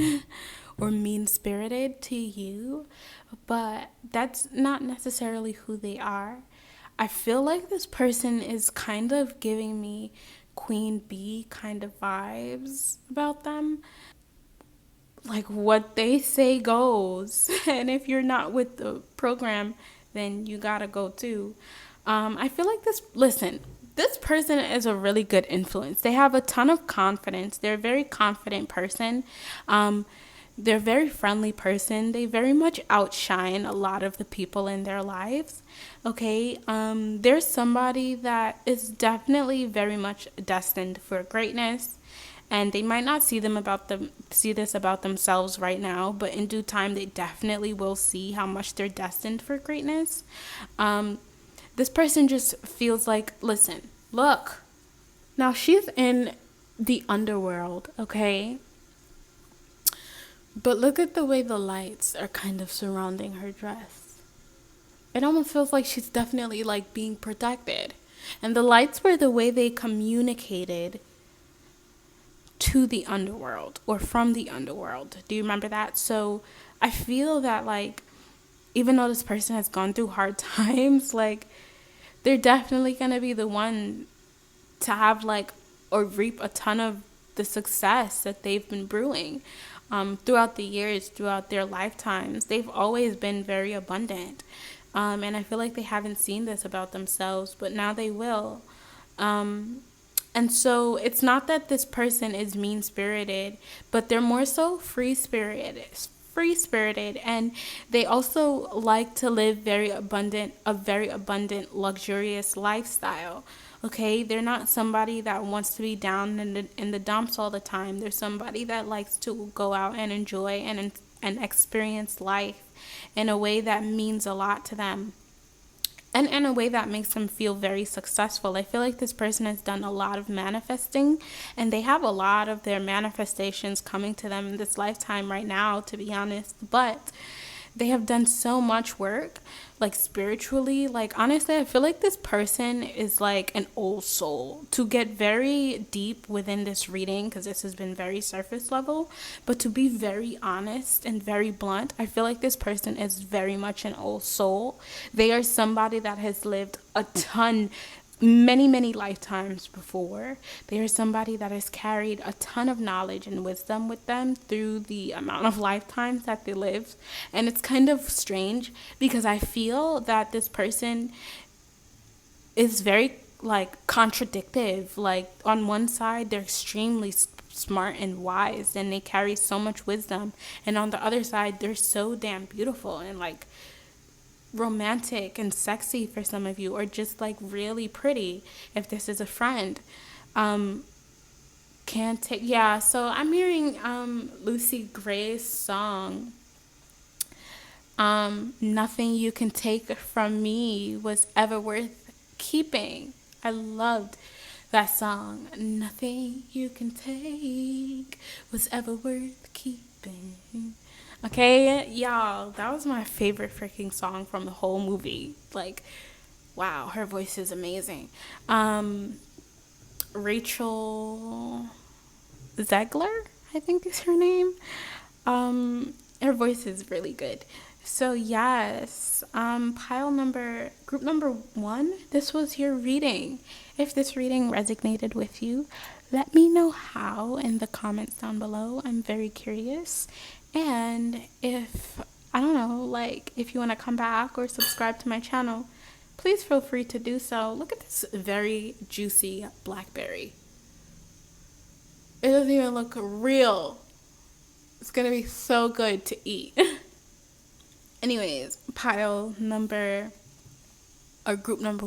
or mean-spirited to you, but that's not necessarily who they are. I feel like this person is kind of giving me Queen Bee kind of vibes about them. Like, what they say goes. And if you're not with the program, then you gotta go too. I feel like this person is a really good influence. They have a ton of confidence. They're a very confident person. They're a very friendly person. They very much outshine a lot of the people in their lives. Okay, there's somebody that is definitely very much destined for greatness. And they might not see this about themselves right now, but in due time, they definitely will see how much they're destined for greatness. This person just feels like, listen, look, now she's in the underworld, okay? But look at the way the lights are kind of surrounding her dress. It almost feels like she's definitely like being protected. And the lights were the way they communicated to the underworld or from the underworld. Do you remember that? So I feel that, like, even though this person has gone through hard times, like, they're definitely going to be the one to have, like, or reap a ton of the success that they've been brewing throughout the years, throughout their lifetimes. They've always been very abundant. And I feel like they haven't seen this about themselves, but now they will. And so it's not that this person is mean-spirited, but they're more so free-spirited, and they also like to live a very abundant, luxurious lifestyle. Okay, they're not somebody that wants to be down in the dumps all the time. They're somebody that likes to go out and enjoy and experience life in a way that means a lot to them. And in a way that makes them feel very successful. I feel like this person has done a lot of manifesting, and they have a lot of their manifestations coming to them in this lifetime right now, to be honest. But They have done so much work, like spiritually. Like, honestly, I feel like this person is like an old soul. To get very deep within this reading, because this has been very surface level, but to be very honest and very blunt, I feel like this person is very much an old soul. They are somebody that has lived a ton, many lifetimes before. They are somebody that has carried a ton of knowledge and wisdom with them through the amount of lifetimes that they lived. And it's kind of strange because I feel that this person is very like contradictive. Like, on one side they're extremely smart and wise and they carry so much wisdom, and on the other side they're so damn beautiful and like romantic and sexy for some of you, or just like really pretty if this is a friend. Can't take, yeah, so I'm hearing Lucy Gray's song, Nothing You Can Take From Me Was Ever Worth Keeping. I loved that song. Nothing you can take was ever worth keeping. Okay, y'all, that was my favorite freaking song from the whole movie. Like, wow, her voice is amazing. Rachel Zegler, I think is her name. Her voice is really good. So yes, group number 1, this was your reading. If this reading resonated with you, let me know how in the comments down below. I'm very curious. And if, I don't know, like if you want to come back or subscribe to my channel, please feel free to do so. Look at this very juicy blackberry. It doesn't even look real. It's gonna be so good to eat. Anyways, group number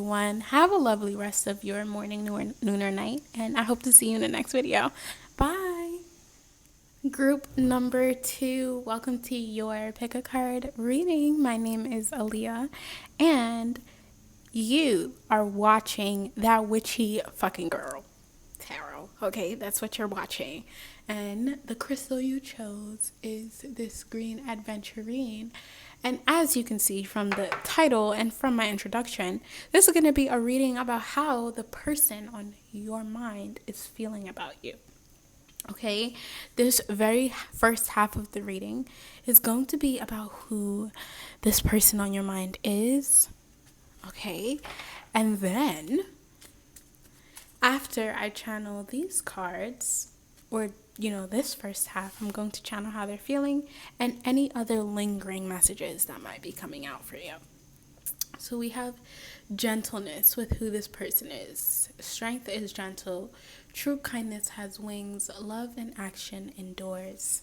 1, have a lovely rest of your morning, noon, or night, and I hope to see you in the next video. Bye. Group number 2, welcome to your pick a card reading. My name is Aaliyah, and you are watching that witchy fucking girl tarot. Okay, that's what you're watching. And the crystal you chose is this green adventurine. And as you can see from the title and from my introduction, this is going to be a reading about how the person on your mind is feeling about you. Okay, this very first half of the reading is going to be about who this person on your mind is. Okay, and then after I channel these cards, or this first half, I'm going to channel how they're feeling and any other lingering messages that might be coming out for you. So we have gentleness with who this person is. Strength is gentle. True kindness has wings. Love and action endures.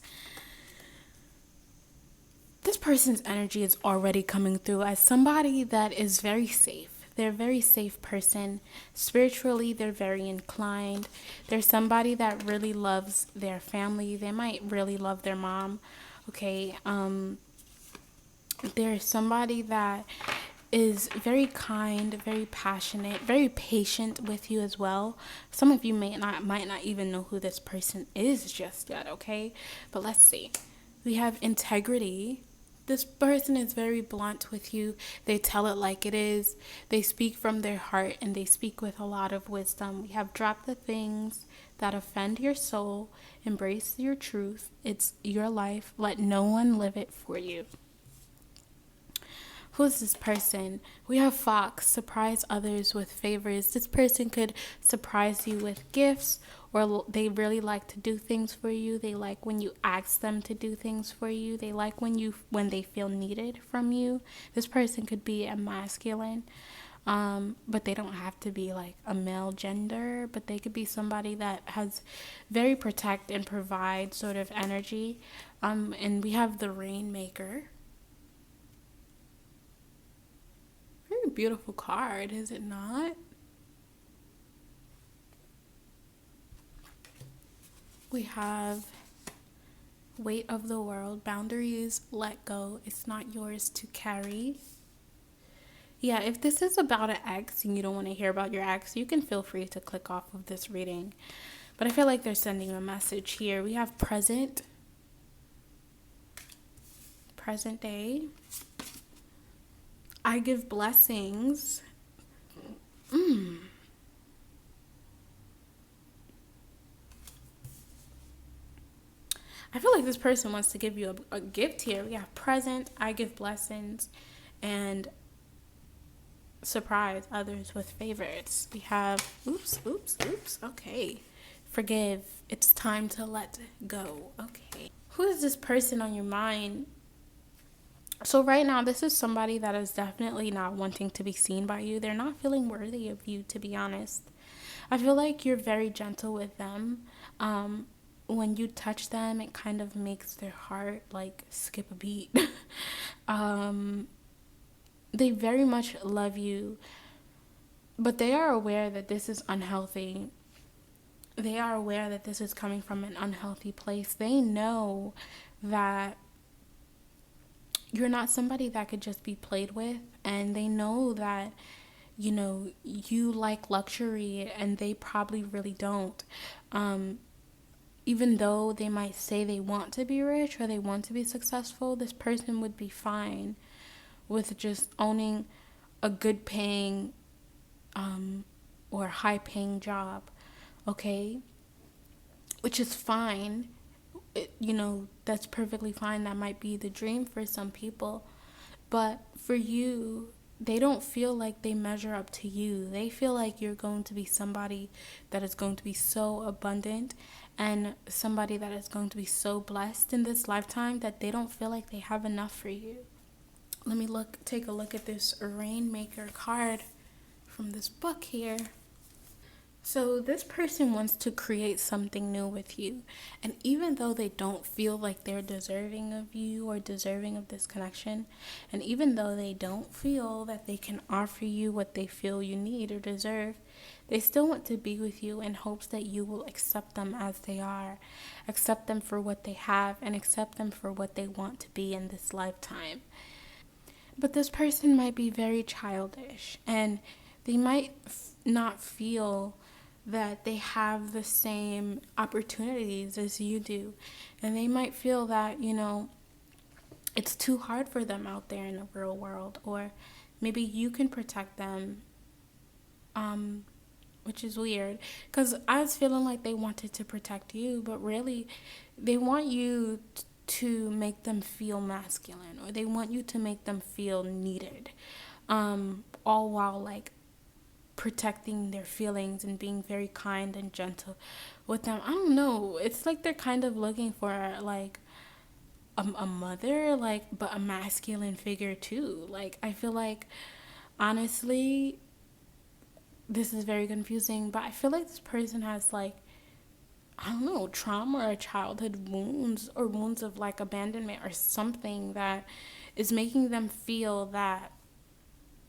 This person's energy is already coming through as somebody that is very safe. They're a very safe person. Spiritually, they're very inclined. They're somebody that really loves their family. They might really love their mom. Okay. They're somebody that is very kind, very passionate, very patient with you as well. Some of you might not even know who this person is just yet, okay? But let's see. We have integrity. This person is very blunt with you. They tell it like it is. They speak from their heart and they speak with a lot of wisdom. We have drop the things that offend your soul. Embrace your truth. It's your life. Let no one live it for you. Who's this person? We have Fox. Surprise others with favors. This person could surprise you with gifts, or they really like to do things for you. They like when you ask them to do things for you. They like when they feel needed from you. This person could be a masculine, but they don't have to be like a male gender, but they could be somebody that has very protect and provide sort of energy. And we have the Rainmaker. Very beautiful card, is it not? We have Weight of the World. Boundaries, let go. It's not yours to carry. Yeah, if this is about an ex and you don't want to hear about your ex, you can feel free to click off of this reading. But I feel like they're sending a message here. We have present. present day. I give blessings. I feel like this person wants to give you a gift here. We have present, I give blessings, and surprise others with favors. We have oops. Okay. Forgive. It's time to let go. Okay. Who is this person on your mind? So right now, this is somebody that is definitely not wanting to be seen by you. They're not feeling worthy of you, to be honest. I feel like you're very gentle with them. When you touch them, it kind of makes their heart like skip a beat. um, they very much love you, but they are aware that this is unhealthy. They are aware that this is coming from an unhealthy place. They know that you're not somebody that could just be played with, and they know that you like luxury and they probably really don't. Even though they might say they want to be rich or they want to be successful, this person would be fine with just owning a good paying or high paying job, okay? Which is fine. That's perfectly fine. That might be the dream for some people. But for you, they don't feel like they measure up to you. They feel like you're going to be somebody that is going to be so abundant and somebody that is going to be so blessed in this lifetime that they don't feel like they have enough for you. Let me take a look at this Rainmaker card from this book here. So this person wants to create something new with you. And even though they don't feel like they're deserving of you or deserving of this connection, and even though they don't feel that they can offer you what they feel you need or deserve, they still want to be with you in hopes that you will accept them as they are, accept them for what they have, and accept them for what they want to be in this lifetime. But this person might be very childish, and they might not feel that they have the same opportunities as you do. And they might feel that, it's too hard for them out there in the real world. Or maybe you can protect them, which is weird. Because I was feeling like they wanted to protect you, but really, they want you to make them feel masculine, or they want you to make them feel needed, all while like protecting their feelings and being very kind and gentle with them. I don't know. It's like they're kind of looking for like a mother, like, but a masculine figure too. Like, I feel like, honestly, this is very confusing, but I feel like this person has like, I don't know, trauma or childhood wounds or wounds of like abandonment or something that is making them feel that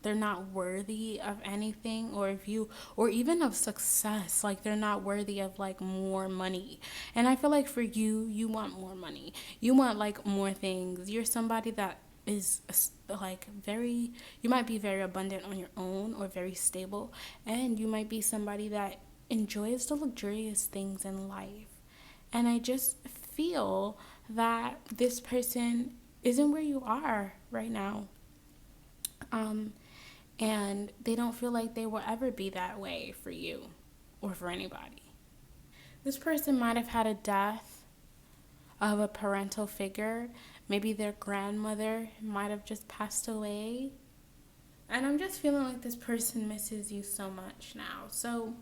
they're not worthy of anything, or even of success. Like, they're not worthy of like more money. And I feel like for you, you want more money, you want like more things. You're somebody that is like you might be very abundant on your own or very stable, and you might be somebody that enjoys the luxurious things in life. And I just feel that this person isn't where you are right now. And they don't feel like they will ever be that way for you or for anybody. This person might have had a death of a parental figure. Maybe their grandmother might have just passed away. And I'm just feeling like this person misses you so much now. So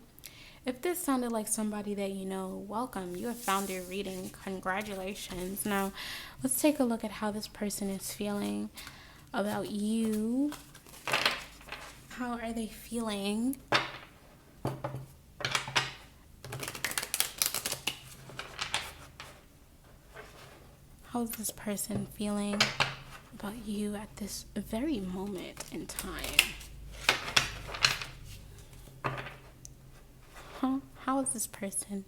if this sounded like somebody that you know, welcome. You have found your reading. Congratulations. Now, let's take a look at how this person is feeling about you. How are they feeling? How's this person feeling about you at this very moment in time? How is this person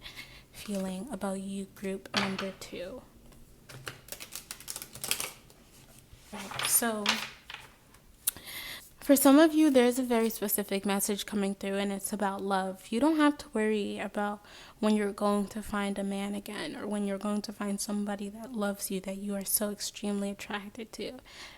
feeling about you, group number 2? Right, so For some of you, there's a very specific message coming through, and it's about love. You don't have to worry about when you're going to find a man again, or when you're going to find somebody that loves you, that you are so extremely attracted to.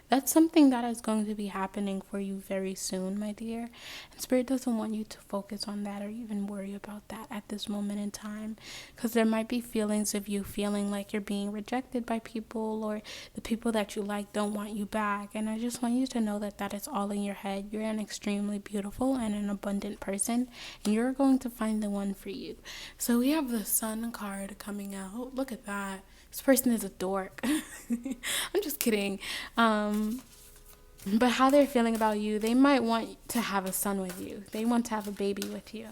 That's something that is going to be happening for you very soon, my dear. And Spirit doesn't want you to focus on that or even worry about that at this moment in time, because there might be feelings of you feeling like you're being rejected by people, or the people that you like don't want you back. And I just want you to know that that is all in your head. You're an extremely beautiful and an abundant person, and you're going to find the one for you. So we have the Sun card coming out. Look at that. This person is a dork. I'm just kidding. But how they're feeling about you, they might want to have a son with you. They want to have a baby with you.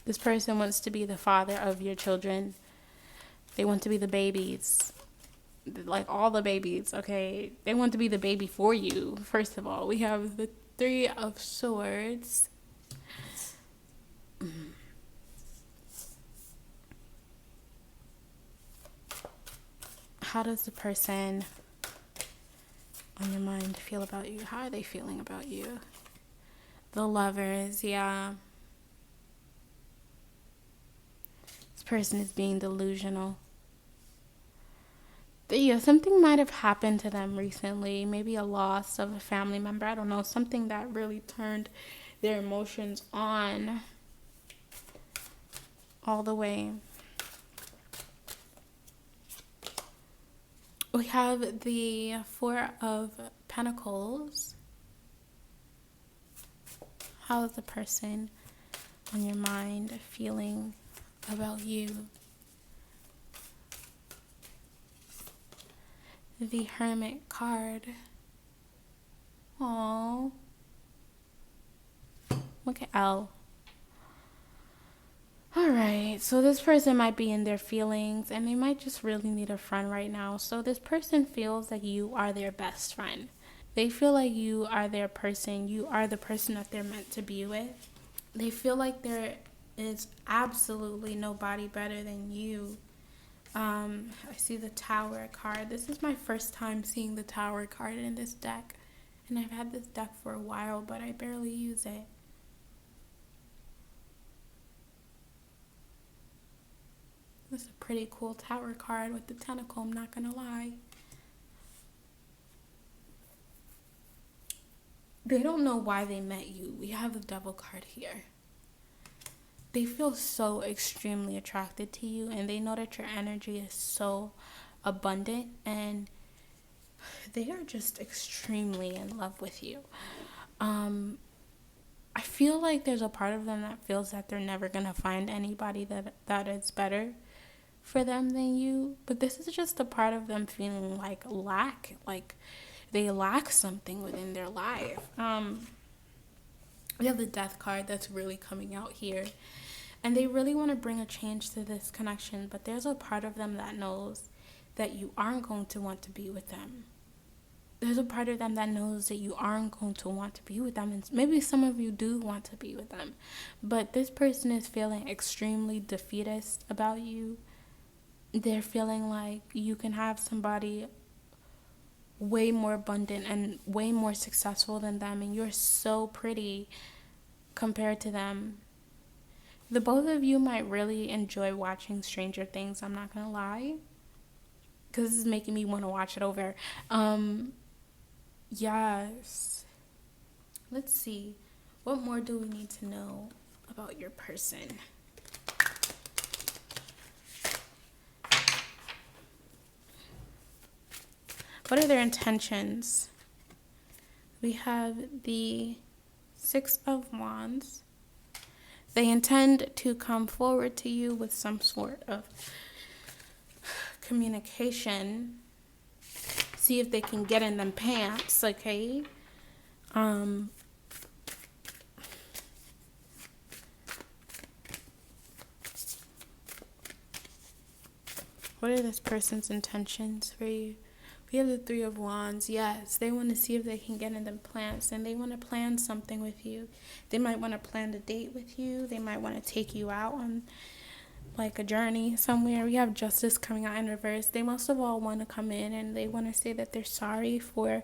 This person wants to be the father of your children. They want to be the babies. Like all the babies, okay? They want to be the baby for you. First of all, we have the Three of Swords. How does the person on your mind feel about you? How are they feeling about you? The Lovers, yeah. This person is being delusional. Yeah, something might have happened to them recently. Maybe a loss of a family member. I don't know. Something that really turned their emotions on all the way. We have the Four of Pentacles. How is the person on your mind feeling about you? The Hermit card. Aww. Look at L. Alright, so this person might be in their feelings, and they might just really need a friend right now. So this person feels like you are their best friend. They feel like you are their person. You are the person that they're meant to be with. They feel like there is absolutely nobody better than you. I see the Tower card. This is my first time seeing the Tower card in this deck. And I've had this deck for a while, but I barely use it. This is a pretty cool Tower card with the tentacle, I'm not gonna lie. They don't know why they met you. We have the Devil card here. They feel so extremely attracted to you, and they know that your energy is so abundant, and they are just extremely in love with you. I feel like there's a part of them that feels that they're never gonna find anybody that is better for them than you, but this is just a part of them feeling like they lack something within their life. We have the Death card that's really coming out here. And they really want to bring a change to this connection, but there's a part of them that knows that you aren't going to want to be with them. There's a part of them that knows that you aren't going to want to be with them. And maybe some of you do want to be with them. But this person is feeling extremely defeatist about you. They're feeling like you can have somebody way more abundant and way more successful than them, and you're so pretty compared to them. The both of you might really enjoy watching Stranger Things, I'm not gonna lie, because this is making me want to watch it over. Yes. Let's see. What more do we need to know about your person? What are their intentions? We have the Six of Wands. They intend to come forward to you with some sort of communication. See if they can get in them pants, okay? What are this person's intentions for you? We have the Three of Wands. Yes, they want to see if they can get in them plans, and they want to plan something with you. They might want to plan a date with you. They might want to take you out on like a journey somewhere. We have justice coming out in reverse. They most of all want to come in and they want to say that they're sorry for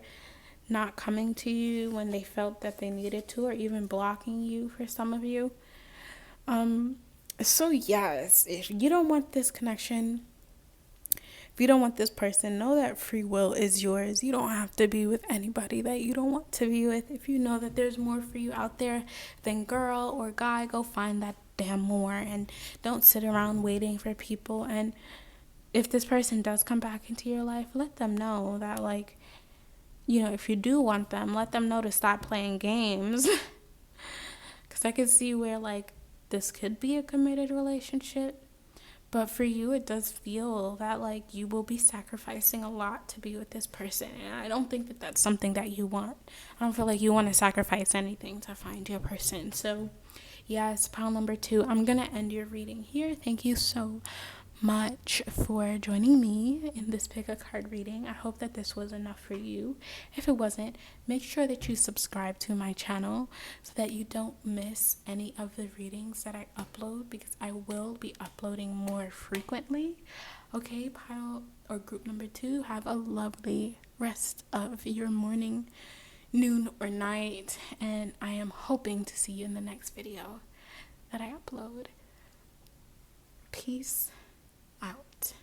not coming to you when they felt that they needed to, or even blocking you for some of you. Um, so yes, if you don't want this connection, if you don't want this person, know that free will is yours. You don't have to be with anybody that you don't want to be with. If you know that there's more for you out there, then girl or guy, go find that damn more, and don't sit around waiting for people. And if this person does come back into your life, let them know that, like, you know, if you do want them, let them know to stop playing games. Because I could see where, like, this could be a committed relationship. But for you, it does feel that, like, you will be sacrificing a lot to be with this person. And I don't think that that's something that you want. I don't feel like you want to sacrifice anything to find your person. So, yes, pile number 2. I'm going to end your reading here. Thank you so much for joining me in this pick a card reading. I hope that this was enough for you. If it wasn't, make sure that you subscribe to my channel so that you don't miss any of the readings that I upload, because I will be uploading more frequently. Okay, pile or group number 2, have a lovely rest of your morning, noon, or night, and I am hoping to see you in the next video that I upload. Peace out.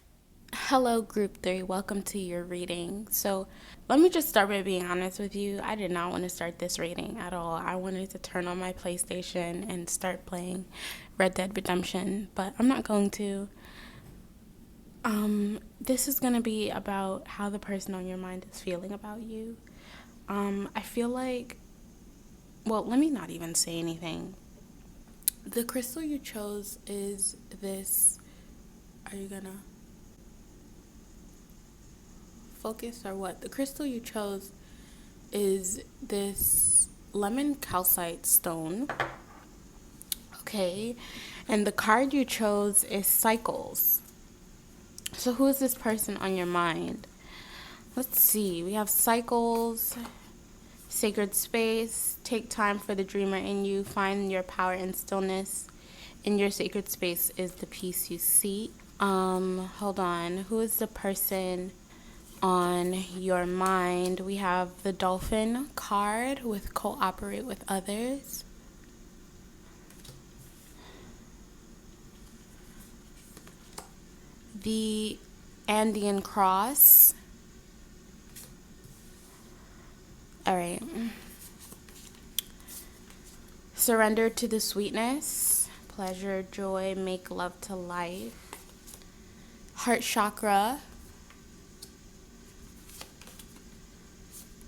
Hello, group 3. Welcome to your reading. So let me just start by being honest with you. I did not want to start this reading at all. I wanted to turn on my PlayStation and start playing Red Dead Redemption, but I'm not going to. This is going to be about how the person on your mind is feeling about you. I feel like, well, let me not even say anything. The crystal you chose is this. Are you gonna focus or what? The crystal you chose is this lemon calcite stone. Okay. And the card you chose is cycles. So who is this person on your mind? Let's see. We have cycles, sacred space, take time for the dreamer in you, find your power in stillness. In your sacred space is the peace you seek. Hold on. Who is the person on your mind? We have the dolphin card with cooperate with others. The Andean cross. All right. Surrender to the sweetness. Pleasure, joy, make love to life. Heart chakra.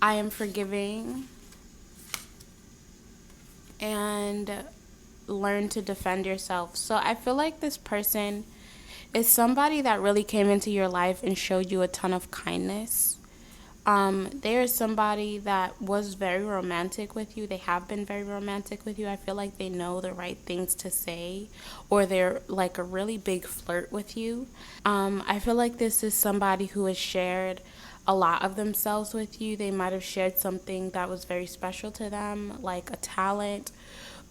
I am forgiving. And learn to defend yourself. So I feel like this person is somebody that really came into your life and showed you a ton of kindness. They are somebody that was very romantic with you. They have been very romantic with you. I feel like they know the right things to say, or they're like a really big flirt with you. I feel like this is somebody who has shared a lot of themselves with you. They might have shared something that was very special to them, like a talent,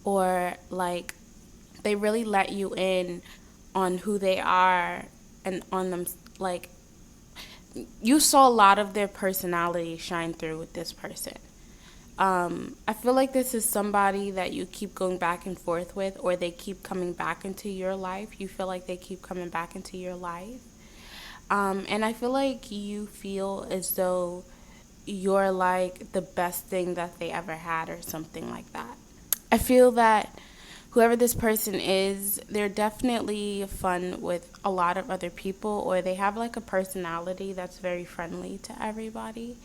or like they really let you in on who they are and on them, like you saw a lot of their personality shine through with this person. I feel like this is somebody that you keep going back and forth with, or they keep coming back into your life. You feel like they keep coming back into your life. And I feel like you feel as though you're like the best thing that they ever had, or something like that. I feel that whoever this person is, they're definitely fun with a lot of other people, or they have like a personality that's very friendly to everybody.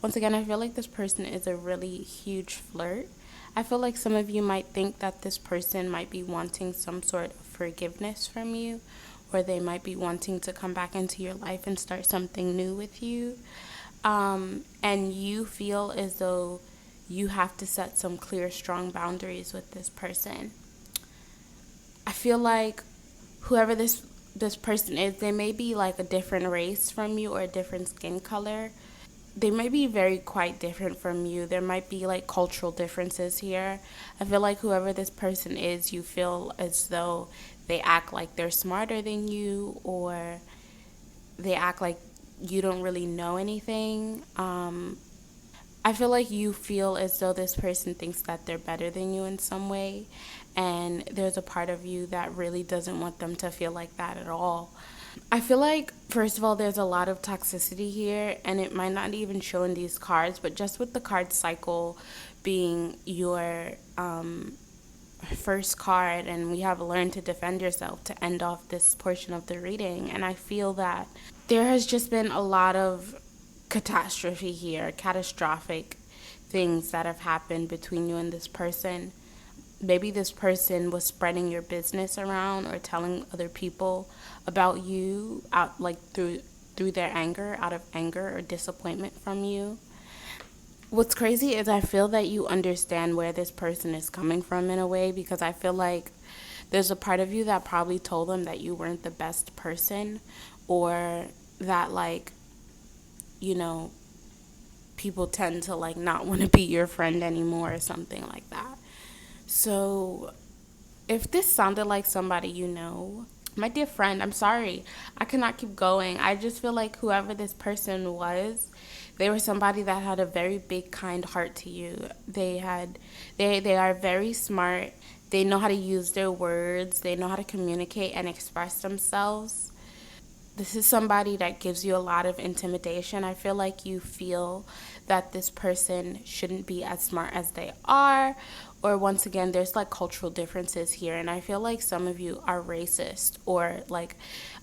Once again, I feel like this person is a really huge flirt. I feel like some of you might think that this person might be wanting some sort of forgiveness from you, or they might be wanting to come back into your life and start something new with you. And you feel as though you have to set some clear, strong boundaries with this person. I feel like whoever this person is, they may be like a different race from you, or a different skin color. They may be very quite different from you. There might be like cultural differences here. I feel like whoever this person is, you feel as though they act like they're smarter than you, or they act like you don't really know anything. I feel like you feel as though this person thinks that they're better than you in some way, and there's a part of you that really doesn't want them to feel like that at all. I feel like, first of all, there's a lot of toxicity here, and it might not even show in these cards, but just with the card cycle being your first card, and we have learned to defend yourself to end off this portion of the reading. And I feel that there has just been a lot of catastrophe here, catastrophic things that have happened between you and this person. Maybe this person was spreading your business around or telling other people about you out, like through their anger, out of anger or disappointment from you. What's crazy is I feel that you understand where this person is coming from in a way, because I feel like there's a part of you that probably told them that you weren't the best person, or that, like, you know, people tend to like not want to be your friend anymore or something like that. So if this sounded like somebody you know, my dear friend, I'm sorry. I cannot keep going. I just feel like whoever this person was, they were somebody that had a very big, kind heart to you. They are very smart. They know how to use their words. They know how to communicate and express themselves. This is somebody that gives you a lot of intimidation. I feel like you feel that this person shouldn't be as smart as they are, or once again, there's like cultural differences here, and I feel like some of you are racist, or like,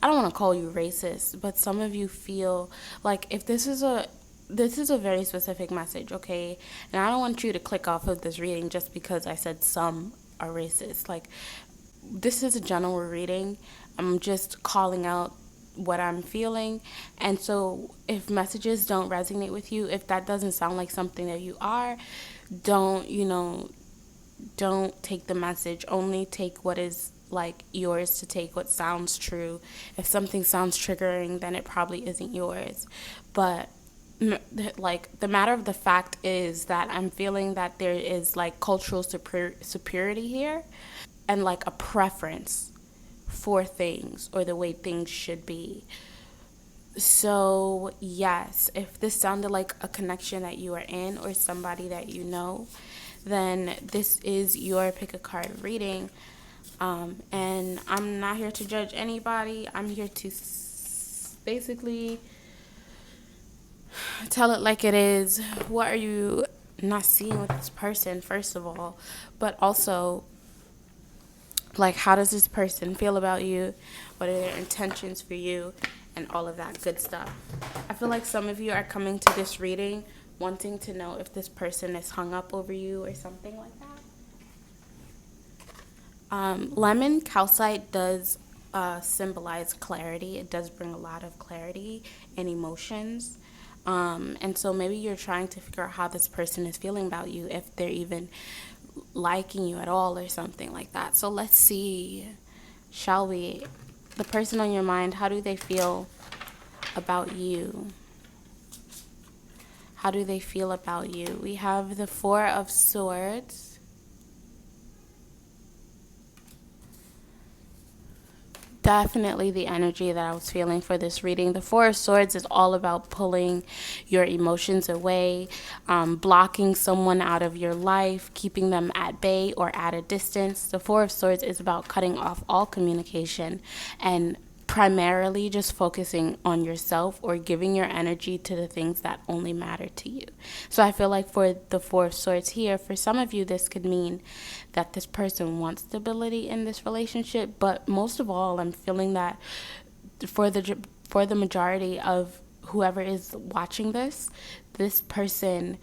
I don't want to call you racist, but some of you feel like if this is a very specific message, okay? And I don't want you to click off of this reading just because I said some are racist. Like, this is a general reading. I'm just calling out what I'm feeling. And so if messages don't resonate with you, if that doesn't sound like something that you are, don't, don't take the message. Only take what is like yours to take, what sounds true. If something sounds triggering, then it probably isn't yours. But like, the matter of the fact is that I'm feeling that there is like cultural superiority here, and like a preference for things or the way things should be. So yes, if this sounded like a connection that you are in or somebody that you know, then this is your pick a card reading. And I'm not here to judge anybody. I'm here to basically tell it like it is. What are you not seeing with this person, first of all? But also, like, how does this person feel about you? What are their intentions for you? And all of that good stuff. I feel like some of you are coming to this reading wanting to know if this person is hung up over you or something like that. Lemon calcite does symbolize clarity. It does bring a lot of clarity and emotions. And so maybe you're trying to figure out how this person is feeling about you, if they're even liking you at all or something like that. So let's see, shall we? The person on your mind, how do they feel about you? How do they feel about you? We have the Four of Swords. Definitely the energy that I was feeling for this reading. The Four of Swords is all about pulling your emotions away, blocking someone out of your life, keeping them at bay or at a distance. The Four of Swords is about cutting off all communication and primarily just focusing on yourself, or giving your energy to the things that only matter to you. So I feel like for the Four of Swords here, for some of you, this could mean that this person wants stability in this relationship, but most of all, I'm feeling that for the majority of whoever is watching this person,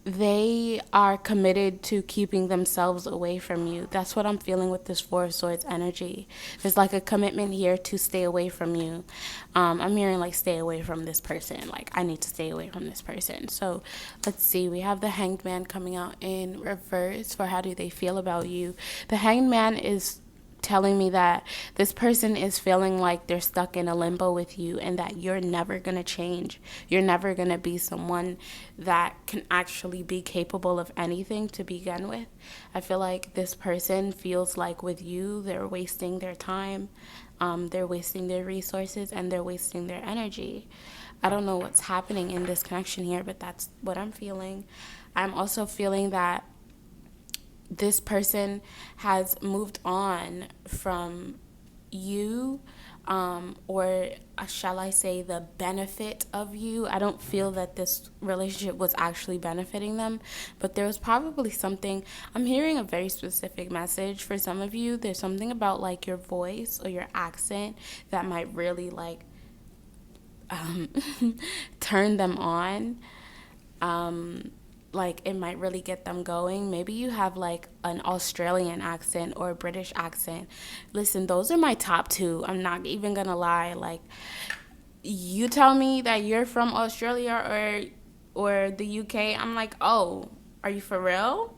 they are committed to keeping themselves away from you. That's what I'm feeling with this Four of Swords energy. There's like a commitment here to stay away from you. I'm hearing like, stay away from this person. Like, I need to stay away from this person. So let's see. We have the Hanged Man coming out in reverse for how do they feel about you. The Hanged Man is telling me that this person is feeling like they're stuck in a limbo with you and that you're never going to change. You're never going to be someone that can actually be capable of anything to begin with. I feel like this person feels like with you, they're wasting their time, they're wasting their resources, and they're wasting their energy. I don't know what's happening in this connection here, but that's what I'm feeling. I'm also feeling that this person has moved on from you, or shall I say the benefit of you. I don't feel that this relationship was actually benefiting them, but there was probably something. I'm hearing a very specific message for some of you. There's something about like your voice or your accent that might really like um, turn them on. Like it might really get them going. Maybe you have like an Australian accent or a British accent. Listen, those are my top two. I'm not even gonna lie. Like, you tell me that you're from Australia or the UK, I'm like, oh, are you for real?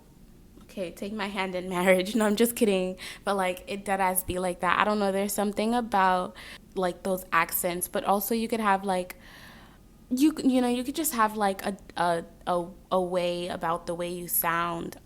Okay, take my hand in marriage. No, I'm just kidding. But like it dead ass be like that. I don't know. There's something about like those accents, but also you could have like you could just have like a way about the way you sound.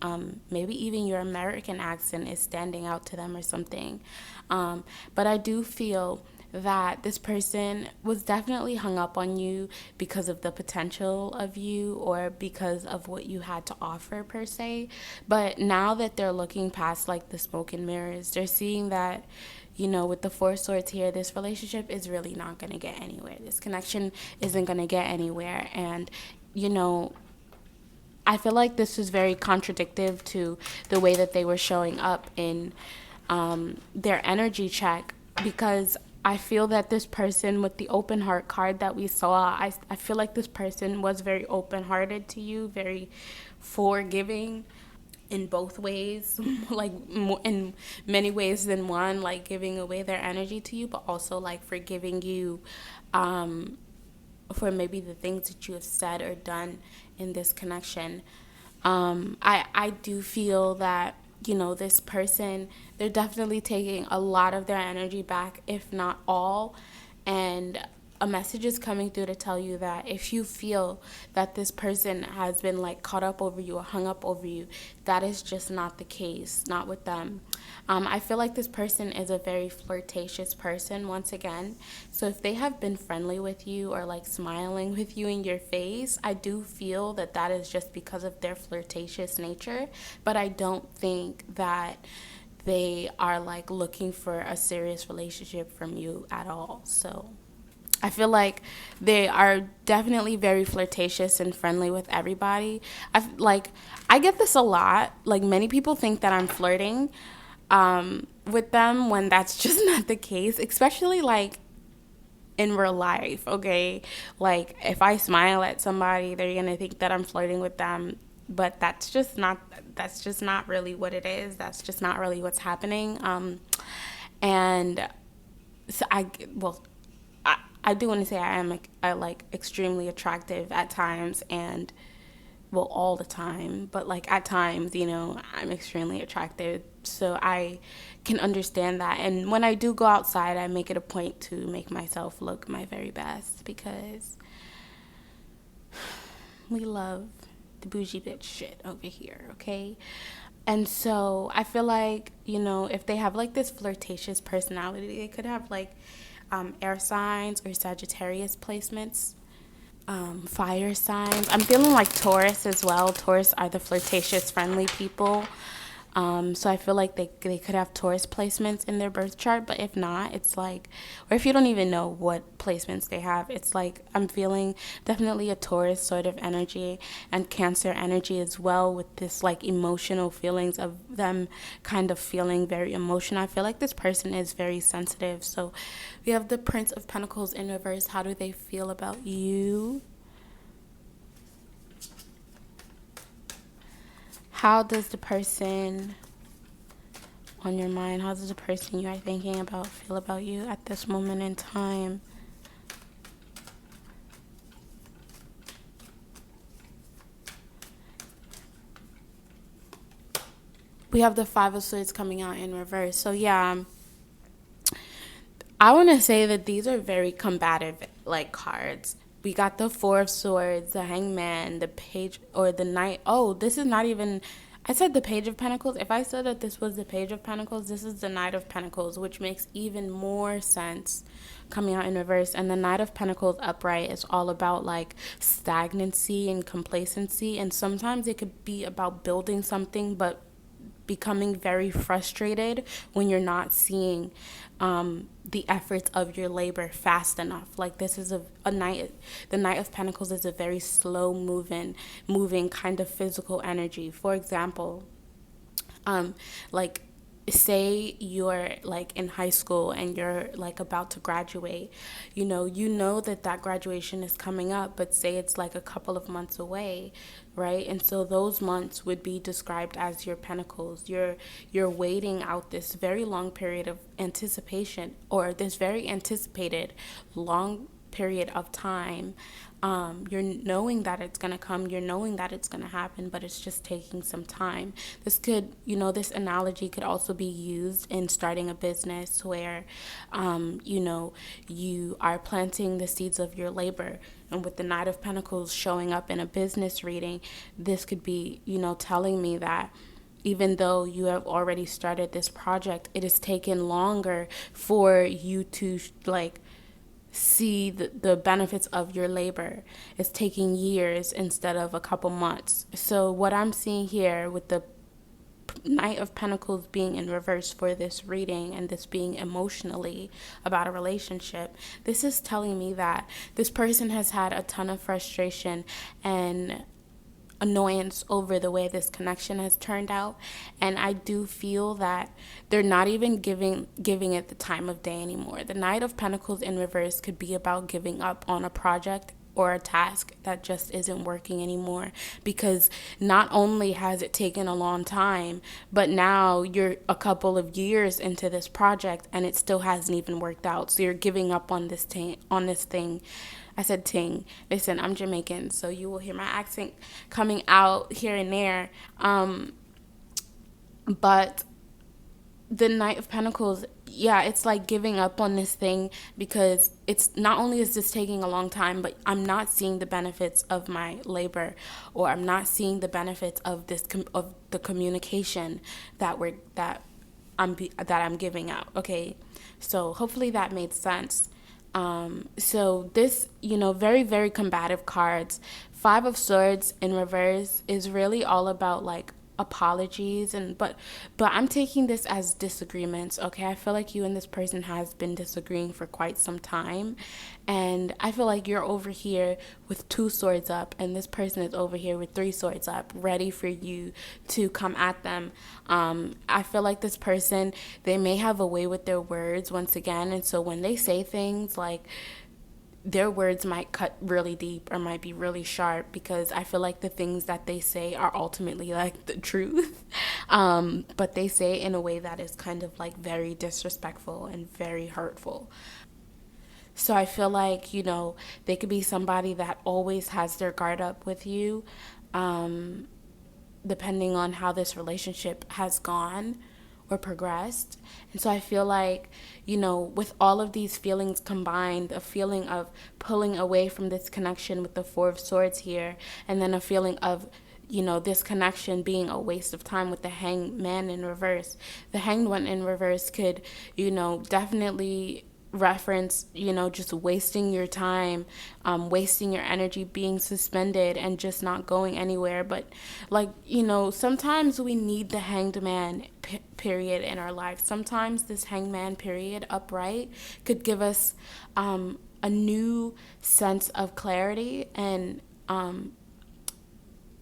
Maybe even your American accent is standing out to them or something. But I do feel that this person was definitely hung up on you because of the potential of you or because of what you had to offer per se. But now that they're looking past like the smoke and mirrors, they're seeing that, with the four swords here, this relationship is really not going to get anywhere. This connection isn't going to get anywhere. And, I feel like this was very contradictory to the way that they were showing up in their energy check, because I feel that this person with the open heart card that we saw, I feel like this person was very open hearted to you, very forgiving in both ways, like in many ways than one, like giving away their energy to you, but also like forgiving you for maybe the things that you have said or done in this connection. I do feel that, this person, they're definitely taking a lot of their energy back, if not all. And a message is coming through to tell you that if you feel that this person has been like caught up over you or hung up over you, that is just not the case, not with them. I feel like this person is a very flirtatious person once again. So if they have been friendly with you or like smiling with you in your face, I do feel that that is just because of their flirtatious nature. But I don't think that they are like looking for a serious relationship from you at all. So I feel like they are definitely very flirtatious and friendly with everybody. I get this a lot. Like many people think that I'm flirting with them when that's just not the case, especially like in real life, okay? Like if I smile at somebody, they're going to think that I'm flirting with them, but that's just not really what it is. That's just not really what's happening. And so I do want to say I am like extremely attractive at times, and well, all the time, but like at times, I'm extremely attractive. So I can understand that. And when I do go outside, I make it a point to make myself look my very best, because we love the bougie bitch shit over here, okay? And so I feel like, if they have like this flirtatious personality, they could have like air signs or Sagittarius placements, fire signs. I'm feeling like Taurus as well. Taurus are the flirtatious, friendly people. So I feel like they could have Taurus placements in their birth chart, but if not, it's like, or if you don't even know what placements they have, it's like I'm feeling definitely a Taurus sort of energy and Cancer energy as well, with this like emotional feelings of them kind of feeling very emotional. I feel like this person is very sensitive. So we have the Prince of Pentacles in reverse. How do they feel about you? How does the person on your mind, how does the person you are thinking about feel about you at this moment in time? we have the Five of Swords coming out in reverse. So yeah, I want to say that these are very combative like cards. We got the Four of Swords, the Hangman, the Page, or the Knight. Oh, this is not even. I said the Page of Pentacles. If I said that this was the Page of Pentacles, this is the Knight of Pentacles, which makes even more sense coming out in reverse. And the Knight of Pentacles upright is all about like stagnancy and complacency. And sometimes it could be about building something, but becoming very frustrated when you're not seeing the efforts of your labor fast enough. Like this is a knight. The Knight of Pentacles is a very slow moving kind of physical energy. For example, like say you're like in high school and you're like about to graduate, you know that graduation is coming up, but say it's like a couple of months away, right? And so those months would be described as your pentacles. You're waiting out this very long period of anticipation, or this very anticipated long period of time. You're knowing that it's going to come, you're knowing that it's going to happen, but it's just taking some time. This could, this analogy could also be used in starting a business where, you are planting the seeds of your labor. And with the Knight of Pentacles showing up in a business reading, this could be, telling me that even though you have already started this project, it has taken longer for you to see the benefits of your labor. It's taking years instead of a couple months. So what I'm seeing here with the Knight of Pentacles being in reverse for this reading, and this being emotionally about a relationship, this is telling me that this person has had a ton of frustration and annoyance over the way this connection has turned out. And I do feel that they're not even giving it the time of day anymore. The Knight of Pentacles in reverse could be about giving up on a project or a task that just isn't working anymore, because not only has it taken a long time, but now you're a couple of years into this project and it still hasn't even worked out. So you're giving up on this thing. I said ting. Listen, I'm Jamaican, so you will hear my accent coming out here and there. But the Knight of Pentacles, yeah, it's like giving up on this thing, because it's not only is this taking a long time, but I'm not seeing the benefits of my labor, or I'm not seeing the benefits of of the communication that I'm giving out. Okay, so hopefully that made sense. So this, very, very combative cards. Five of Swords in reverse is really all about like apologies, but I'm taking this as disagreements. Okay, I feel like you and this person has been disagreeing for quite some time, and I feel like you're over here with two swords up and this person is over here with three swords up, ready for you to come at them. I feel like this person, they may have a way with their words once again, and so when they say things, like their words might cut really deep or might be really sharp, because I feel like the things that they say are ultimately like the truth. But they say it in a way that is kind of like very disrespectful and very hurtful. So I feel like, they could be somebody that always has their guard up with you, depending on how this relationship has gone or progressed. And so I feel like, with all of these feelings combined, a feeling of pulling away from this connection with the Four of Swords here, and then a feeling of, this connection being a waste of time with the Hanged Man in reverse. The Hanged One in reverse could, definitely reference, just wasting your time, wasting your energy, being suspended and just not going anywhere. But like, sometimes we need the Hanged Man period in our life. Sometimes this Hanged Man period upright could give us a new sense of clarity, and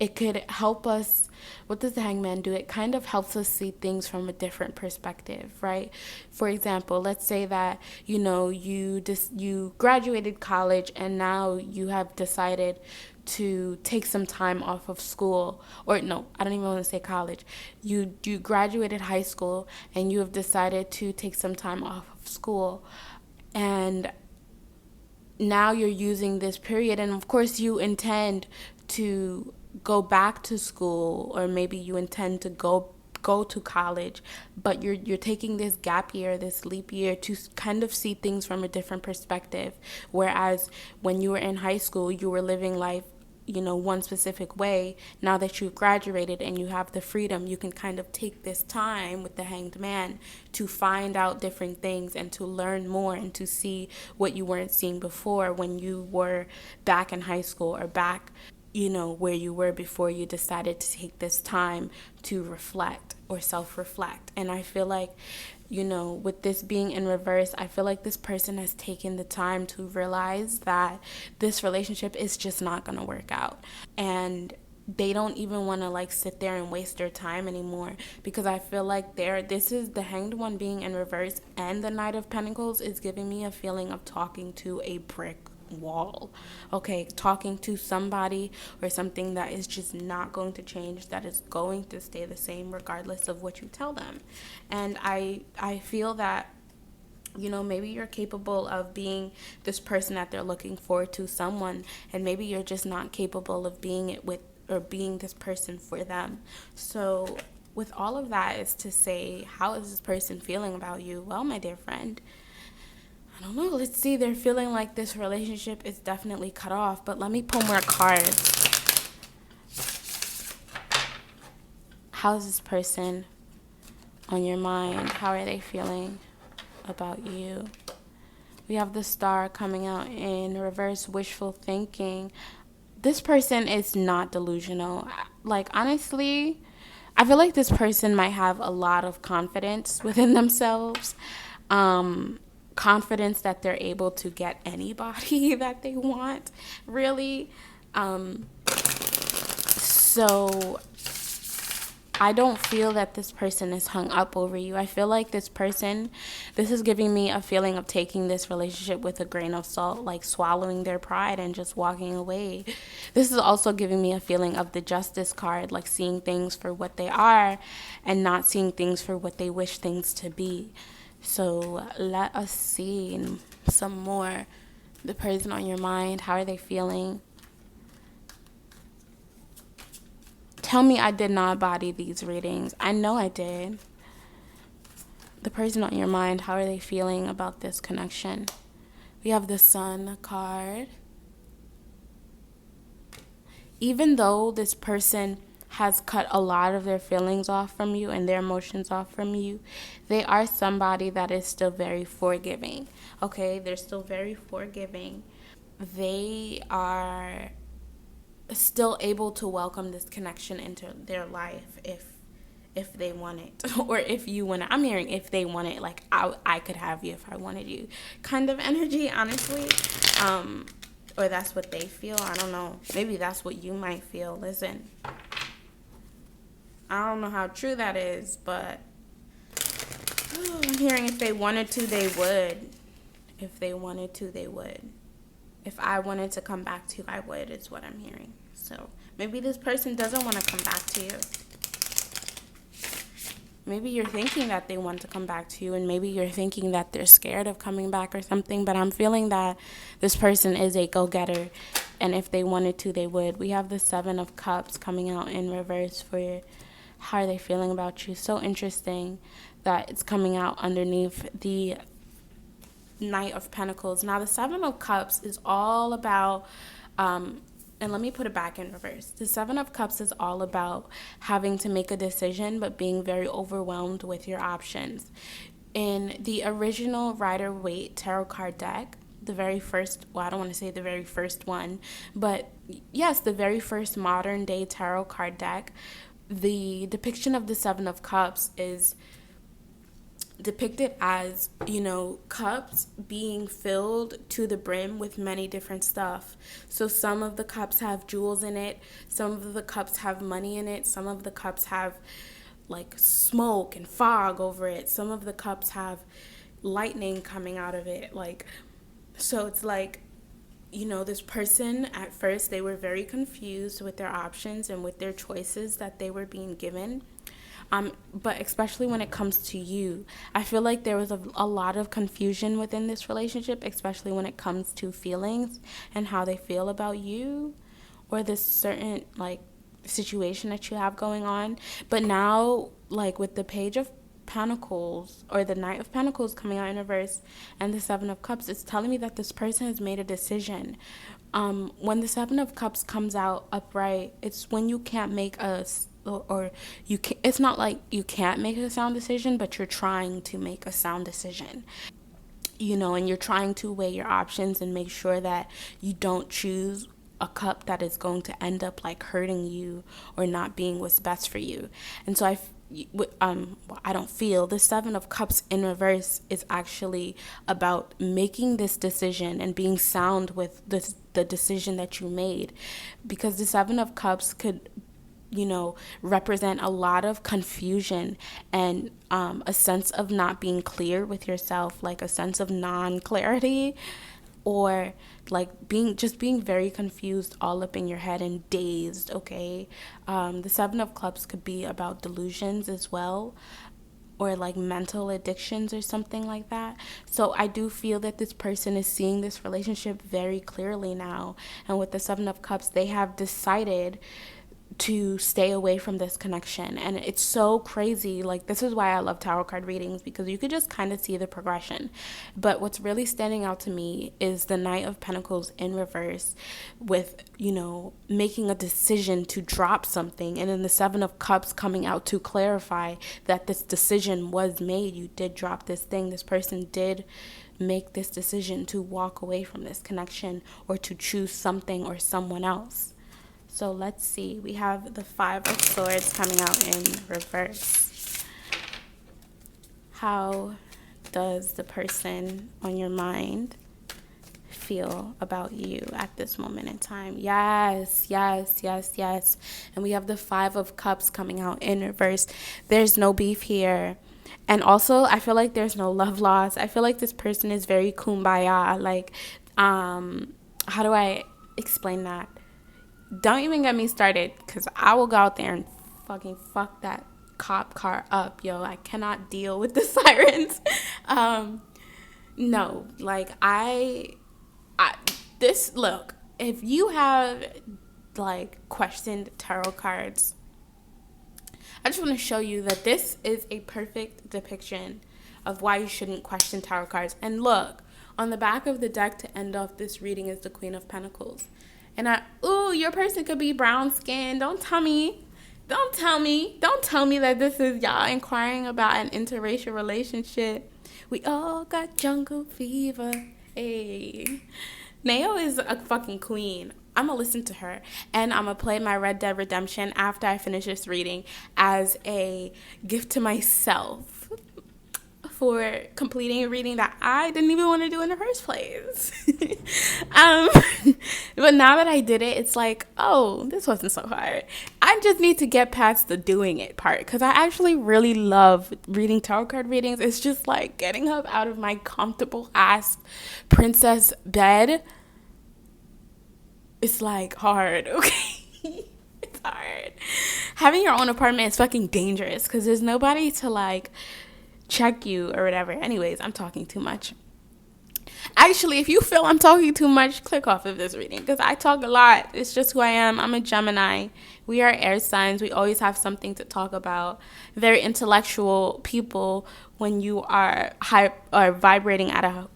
it could help us. What does the Hangman do? It kind of helps us see things from a different perspective, right? For example, let's say that, you graduated college and now you have decided to take some time off of school. Or no, I don't even want to say college. You graduated high school and you have decided to take some time off of school. And now you're using this period, and of course you intend to go back to school, or maybe you intend to go go to college, but you're taking this gap year, this leap year, to kind of see things from a different perspective. Whereas when you were in high school, you were living life, one specific way. Now that you've graduated and you have the freedom, you can kind of take this time with the Hanged Man to find out different things and to learn more and to see what you weren't seeing before when you were back in high school or back, where you were before you decided to take this time to reflect or self-reflect. And I feel like, with this being in reverse, I feel like this person has taken the time to realize that this relationship is just not going to work out. And they don't even want to like sit there and waste their time anymore, because I feel like this is the Hanged One being in reverse, and the Knight of Pentacles is giving me a feeling of talking to a brick wall. Okay, talking to somebody or something that is just not going to change, that is going to stay the same regardless of what you tell them. And I feel that maybe you're capable of being this person that they're looking for to someone, and maybe you're just not capable of being it with, or being this person for them. So with all of that is to say, how is this person feeling about you? Well, my dear friend, I don't know. Let's see. They're feeling like this relationship is definitely cut off, but let me pull more cards. How's this person on your mind? How are they feeling about you? We have the Star coming out in reverse, wishful thinking. This person is not delusional. Like, honestly, I feel like this person might have a lot of confidence within themselves. Confidence that they're able to get anybody that they want, really. So I don't feel that this person is hung up over you. I feel like this is giving me a feeling of taking this relationship with a grain of salt, like swallowing their pride and just walking away. This is also giving me a feeling of the Justice card, like seeing things for what they are and not seeing things for what they wish things to be. So let us see some more. The person on your mind, how are they feeling? Tell me I did not body these readings. I know I did. The person on your mind, how are they feeling about this connection? We have the Sun card. Even though this person has cut a lot of their feelings off from you and their emotions off from you, they are somebody that is still very forgiving. Okay, they're still very forgiving. They are still able to welcome this connection into their life if they want it, or if you want it. I'm hearing if they want it, like I could have you if I wanted you kind of energy, honestly. Or that's what they feel. I don't know. Maybe that's what you might feel. Listen, I don't know how true that is, but I'm hearing if they wanted to, they would. If they wanted to, they would. If I wanted to come back to you, I would, is what I'm hearing. So maybe this person doesn't want to come back to you. Maybe you're thinking that they want to come back to you, and maybe you're thinking that they're scared of coming back or something, but I'm feeling that this person is a go-getter, and if they wanted to, they would. We have the Seven of Cups coming out in reverse for how are they feeling about you. So interesting that it's coming out underneath the Knight of Pentacles. Now, the Seven of Cups is all about, and let me put it back in reverse. The Seven of Cups is all about having to make a decision, but being very overwhelmed with your options. In the original Rider-Waite tarot card deck, the very first, well, I don't want to say the very first one, but yes, the very first modern day tarot card deck, the depiction of the Seven of Cups is depicted as, cups being filled to the brim with many different stuff. So some of the cups have jewels in it, some of the cups have money in it, some of the cups have like smoke and fog over it, some of the cups have lightning coming out of it. Like, so it's like, this person, at first, they were very confused with their options and with their choices that they were being given. But especially when it comes to you, I feel like there was a lot of confusion within this relationship, especially when it comes to feelings and how they feel about you or this certain, like, situation that you have going on. But now like with the Page of Pentacles or the Knight of Pentacles coming out in reverse and the Seven of Cups, it's telling me that this person has made a decision. When the Seven of Cups comes out upright, it's when you can't make or you can, it's not like you can't make a sound decision, but you're trying to make a sound decision, and you're trying to weigh your options and make sure that you don't choose a cup that is going to end up like hurting you or not being what's best for you. And so I don't feel the Seven of Cups in reverse is actually about making this decision and being sound with the decision that you made, because the Seven of Cups could represent a lot of confusion and a sense of not being clear with yourself, like a sense of non-clarity, or like being very confused, all up in your head and dazed. Okay, the Seven of Cups could be about delusions as well, or like mental addictions or something like that. So I do feel that this person is seeing this relationship very clearly now, and with the Seven of Cups, they have decided to stay away from this connection. And it's so crazy. Like, this is why I love tarot card readings, because you could just kind of see the progression. But what's really standing out to me is the Knight of Pentacles in reverse with, making a decision to drop something, and then the Seven of Cups coming out to clarify that this decision was made. You did drop this thing. This person did make this decision to walk away from this connection or to choose something or someone else. So let's see. We have the Five of Swords coming out in reverse. How does the person on your mind feel about you at this moment in time? Yes, yes, yes, yes. And we have the Five of Cups coming out in reverse. There's no beef here. And also, I feel like there's no love loss. I feel like this person is very kumbaya. Like, how do I explain that? Don't even get me started, because I will go out there and fucking fuck that cop car up, yo. I cannot deal with the sirens. No, like look, if you have like questioned tarot cards, I just want to show you that this is a perfect depiction of why you shouldn't question tarot cards. And look, on the back of the deck to end off this reading is the Queen of Pentacles. And your person could be brown skinned. Don't tell me that this is y'all inquiring about an interracial relationship. We all got jungle fever. Hey. Nao is a fucking queen. I'm going to listen to her. And I'm going to play my Red Dead Redemption after I finish this reading as a gift to myself for completing a reading that I didn't even want to do in the first place. But now that I did it, it's like, oh, this wasn't so hard. I just need to get past the doing it part, because I actually really love reading tarot card readings. It's just like getting up out of my comfortable ass princess bed. It's like hard, okay? It's hard. Having your own apartment is fucking dangerous, because there's nobody to like check you or whatever. Anyways, I'm talking too much. Actually, if you feel I'm talking too much, click off of this reading, because I talk a lot. It's just who I am. I'm a Gemini. We are air signs. We always have something to talk about. Very intellectual people when you are vibrating at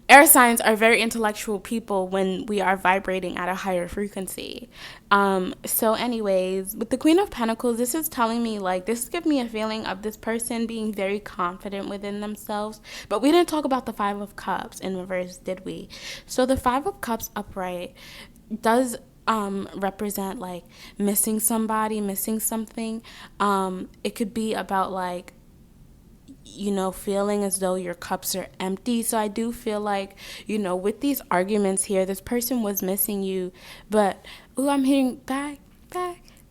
air signs are very intellectual people when we are vibrating at a higher frequency. So anyways, with the Queen of Pentacles, this is telling me, like, this gives me a feeling of this person being very confident within themselves. But we didn't talk about the Five of Cups in reverse, did we? So the Five of Cups upright does represent like missing somebody, missing something. It could be about like, feeling as though your cups are empty. So I do feel like, with these arguments here, this person was missing you. But, I'm hearing back,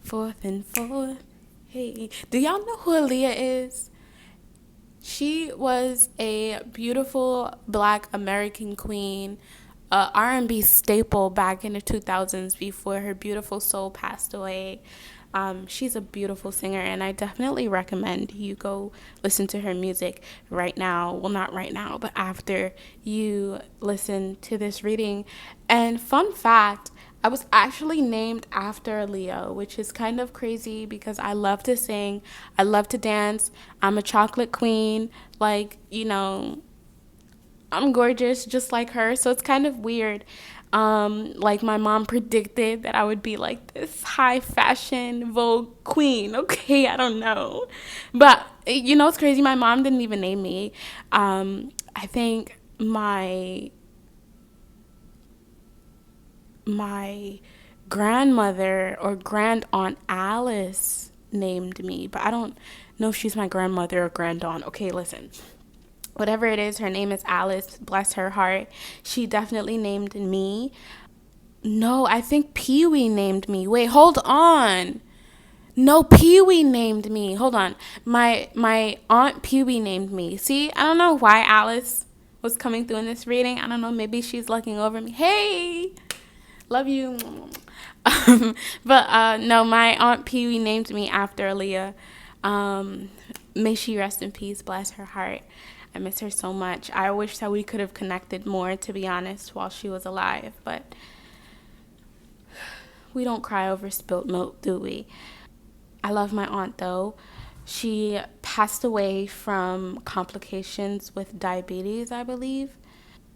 forth and forth. Hey, do y'all know who Aaliyah is? She was a beautiful Black American queen, R&B staple back in the 2000s before her beautiful soul passed away. She's a beautiful singer, and I definitely recommend you go listen to her music right now. Well, not right now, but after you listen to this reading. And fun fact, I was actually named after a Leo, which is kind of crazy because I love to sing, I love to dance, I'm a chocolate queen, like, I'm gorgeous just like her. So it's kind of weird. Like my mom predicted that I would be like this high fashion Vogue queen. Okay, I don't know. But it's crazy. My mom didn't even name me. I think my grandmother or grand aunt Alice named me, but I don't know if she's my grandmother or grand aunt. Okay, listen. Whatever it is, her name is Alice. Bless her heart. She definitely named me. No, I think Pee Wee named me. Wait, hold on. No, Pee Wee named me. Hold on. My aunt Pee Wee named me. See, I don't know why Alice was coming through in this reading. I don't know. Maybe she's looking over me. Hey, love you. But no, my aunt Pee Wee named me after Aaliyah. May she rest in peace. Bless her heart. I miss her so much. I wish that we could have connected more, to be honest, while she was alive. But we don't cry over spilt milk, do we? I love my aunt, though. She passed away from complications with diabetes, I believe,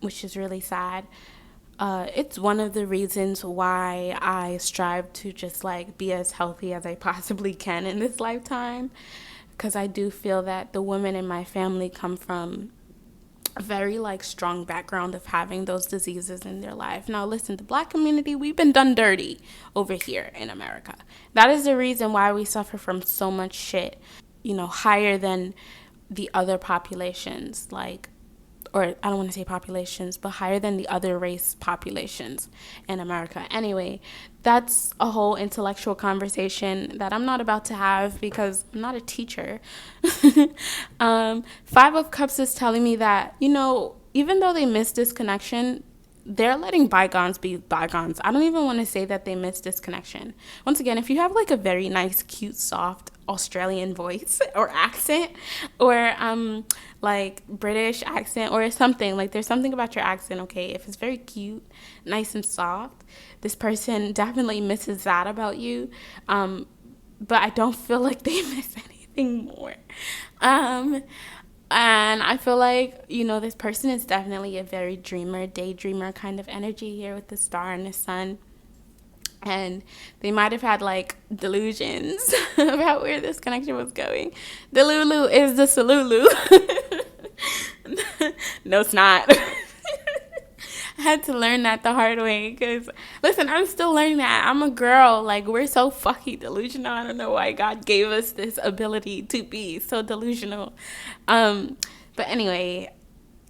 which is really sad. It's one of the reasons why I strive to just like be as healthy as I possibly can in this lifetime, because I do feel that the women in my family come from a very like strong background of having those diseases in their life. Now listen, the black community, we've been done dirty over here in America. That is the reason why we suffer from so much shit, higher than the other populations, like, or I don't want to say populations, but higher than the other race populations in America. Anyway, that's a whole intellectual conversation that I'm not about to have because I'm not a teacher. Five of Cups is telling me that, even though they missed this connection, they're letting bygones be bygones. I don't even want to say that they missed this connection. Once again, if you have like a very nice, cute, soft Australian voice or accent, or like British accent or something, like there's something about your accent, okay? If it's very cute, nice and soft, this person definitely misses that about you. But I don't feel like they miss anything more. And I feel like, this person is definitely a very dreamer, daydreamer kind of energy here with the star and the sun. And they might have had like delusions about where this connection was going. The Lulu is the Salulu. No, it's not. I had to learn that the hard way because, listen, I'm still learning that. I'm a girl. Like, we're so fucking delusional. I don't know why God gave us this ability to be so delusional. But anyway,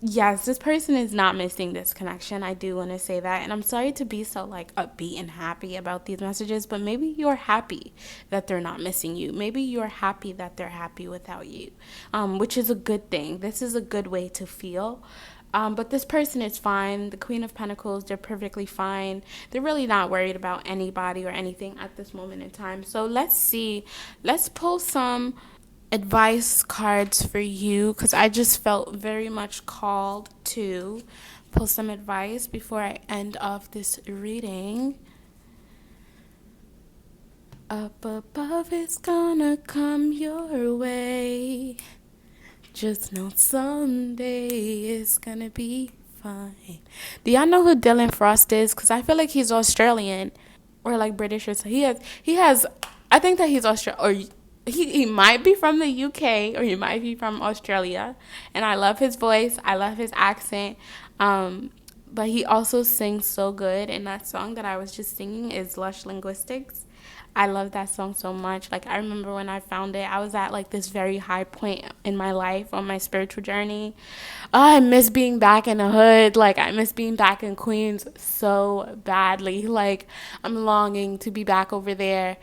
yes, this person is not missing this connection. I do want to say that. And I'm sorry to be so, like, upbeat and happy about these messages, but maybe you're happy that they're not missing you. Maybe you're happy that they're happy without you, which is a good thing. This is a good way to feel. But this person is fine. The Queen of Pentacles, they're perfectly fine. They're really not worried about anybody or anything at this moment in time. So let's see. Let's pull some advice cards for you because I just felt very much called to pull some advice before I end off this reading. Up above, it's gonna come your way. Just know someday it's gonna be fine. Do y'all know who Dylan Frost is? Because I feel like he's Australian or like British or so. He has, I think that he's Australian, or he might be from the UK or he might be from Australia. And I love his voice. I love his accent. But he also sings so good. And that song that I was just singing is Lush Linguistics. I love that song so much. Like, I remember when I found it, I was at like this very high point in my life on my spiritual journey. Oh, I miss being back in the hood. Like, I miss being back in Queens so badly. Like, I'm longing to be back over there.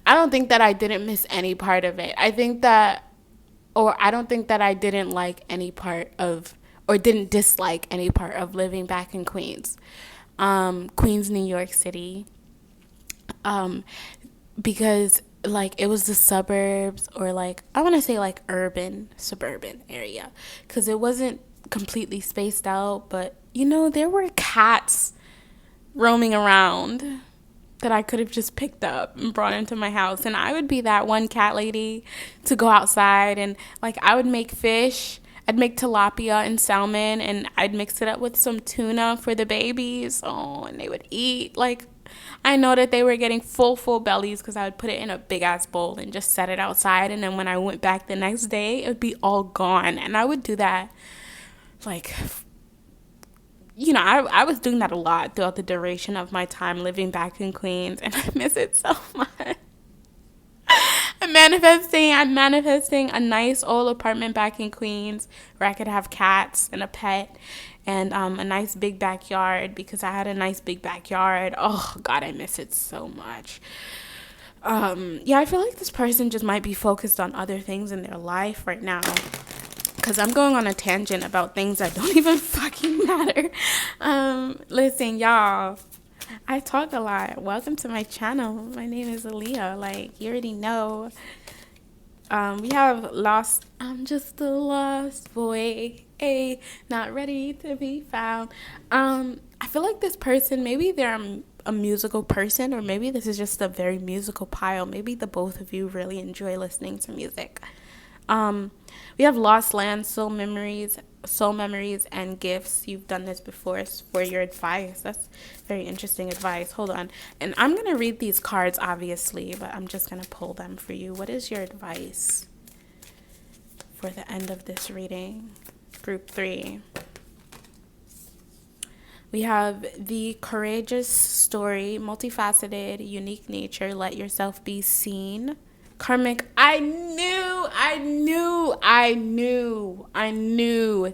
I don't think that I didn't miss any part of it. I don't think that I didn't like any part of, or didn't dislike any part of living back in Queens. Queens, New York City. Because like it was the suburbs, or like I want to say like urban suburban area, because it wasn't completely spaced out, but there were cats roaming around. that I could have just picked up and brought into my house. And I would be that one cat lady to go outside and like I would make fish. I'd make tilapia and salmon and I'd mix it up with some tuna for the babies. Oh, and they would eat. Like I know that they were getting full bellies because I would put it in a big ass bowl and just set it outside. And then when I went back the next day, it would be all gone. And I would do that like, I was doing that a lot throughout the duration of my time living back in Queens, and I miss it so much. I'm manifesting a nice old apartment back in Queens where I could have cats and a pet and a nice big backyard because I had a nice big backyard. Oh, God, I miss it so much. Yeah, I feel like this person just might be focused on other things in their life right now. Because I'm going on a tangent about things that don't even fucking matter. Listen, y'all. I talk a lot. Welcome to my channel. My name is Aaliyah. Like, you already know. We have lost. I'm just a lost boy. Not ready to be found. I feel like this person, maybe they're a musical person, or maybe this is just a very musical pile. Maybe the both of you really enjoy listening to music. We have lost lands, soul memories, and gifts. You've done this before for your advice. That's very interesting advice. Hold on. And I'm going to read these cards, obviously, but I'm just going to pull them for you. What is your advice for the end of this reading? Group 3. We have the courageous story, multifaceted, unique nature, let yourself be seen. Karmic, I knew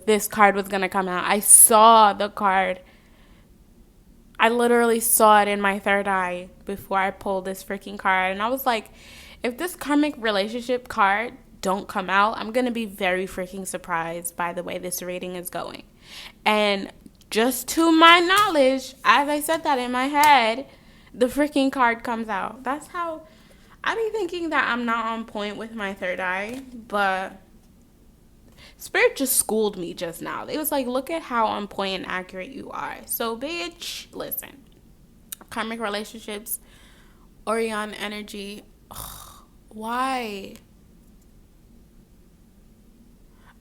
this card was going to come out. I saw the card. I literally saw it in my third eye before I pulled this freaking card. And I was like, if this karmic relationship card don't come out, I'm going to be very freaking surprised by the way this reading is going. And just to my knowledge, as I said that in my head, the freaking card comes out. That's how... I be thinking that I'm not on point with my third eye, but Spirit just schooled me just now. It was like, look at how on point and accurate you are. So, bitch, listen. Karmic relationships, Orion energy. Ugh, why?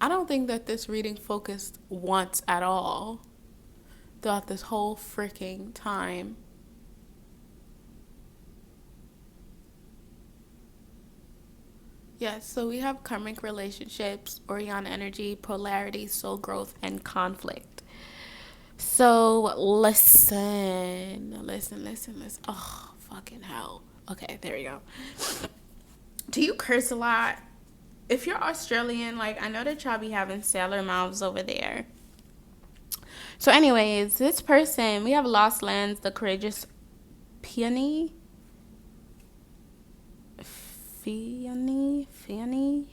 I don't think that this reading focused once at all throughout this whole freaking time. Yes, so we have karmic relationships, Orion energy, polarity, soul growth, and conflict. So listen. Oh, fucking hell. Okay, there we go. Do you curse a lot? If you're Australian, like, I know that y'all be having sailor mouths over there. So anyways, this person, we have lost lands, the courageous peony. Fanny,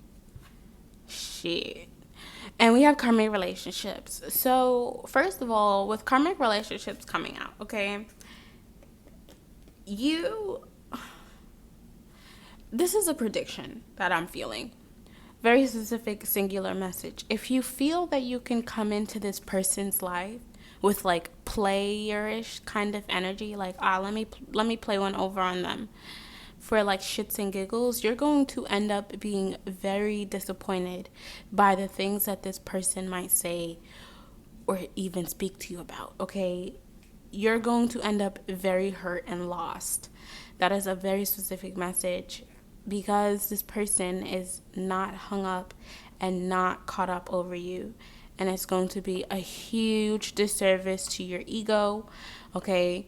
shit. And we have karmic relationships. So first of all, with karmic relationships coming out, okay, this is a prediction that I'm feeling. Very specific, singular message. If you feel that you can come into this person's life with like playerish kind of energy, like, let me play one over on them for like shits and giggles, you're going to end up being very disappointed by the things that this person might say or even speak to you about, okay? You're going to end up very hurt and lost. That is a very specific message because this person is not hung up and not caught up over you. And it's going to be a huge disservice to your ego, okay?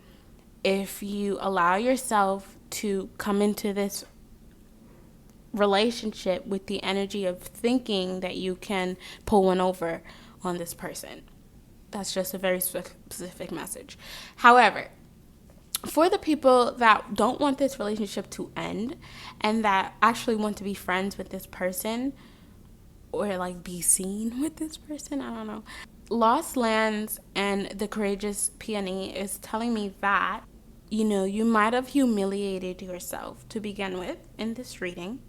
If you allow yourself to come into this relationship with the energy of thinking that you can pull one over on this person. That's just a very specific message. However, for the people that don't want this relationship to end and that actually want to be friends with this person or like be seen with this person, I don't know. Lost Lands and the Courageous Peony is telling me that you might have humiliated yourself to begin with in this reading.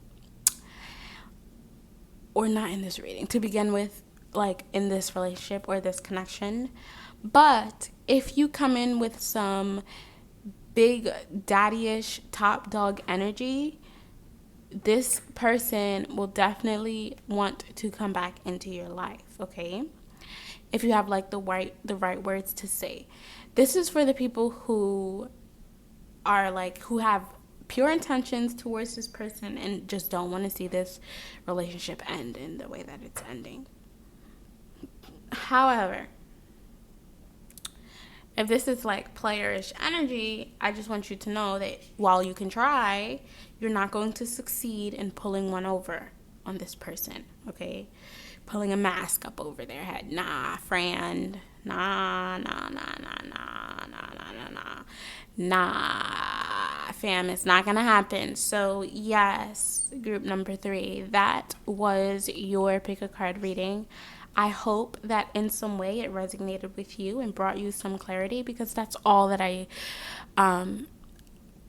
Or not in this reading. To begin with, like in this relationship or this connection. But if you come in with some big daddy-ish top dog energy, this person will definitely want to come back into your life, okay? If you have like the right words to say. This is for the people who are like, who have pure intentions towards this person and just don't want to see this relationship end in the way that it's ending. However, if this is like playerish energy, I just want you to know that while you can try, you're not going to succeed in pulling one over on this person, okay? Pulling a mask up over their head. Nah, friend. Nah, nah, nah, nah, nah, nah, nah, nah, nah. Nah, fam, it's not gonna happen. So, yes, group number 3, that was your pick a card reading. I hope that in some way it resonated with you and brought you some clarity, because that's all that I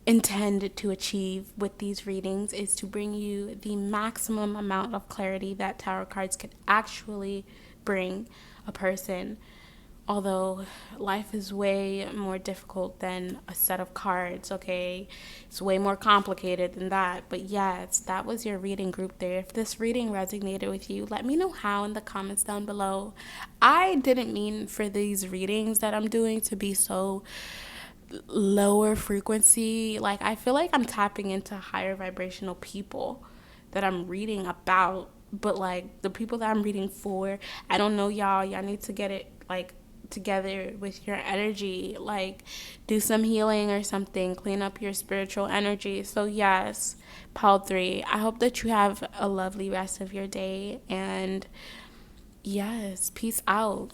intend to achieve with these readings, is to bring you the maximum amount of clarity that tarot cards could actually bring a person. Although life is way more difficult than a set of cards, okay? It's way more complicated than that. But yes, that was your reading group there. If this reading resonated with you, let me know how in the comments down below. I didn't mean for these readings that I'm doing to be so lower frequency. Like, I feel like I'm tapping into higher vibrational people that I'm reading about. But like, the people that I'm reading for, I don't know, y'all need to get it like together with your energy, like do some healing or something, clean up your spiritual energy. So yes, pile 3, I hope that you have a lovely rest of your day, and yes, peace out.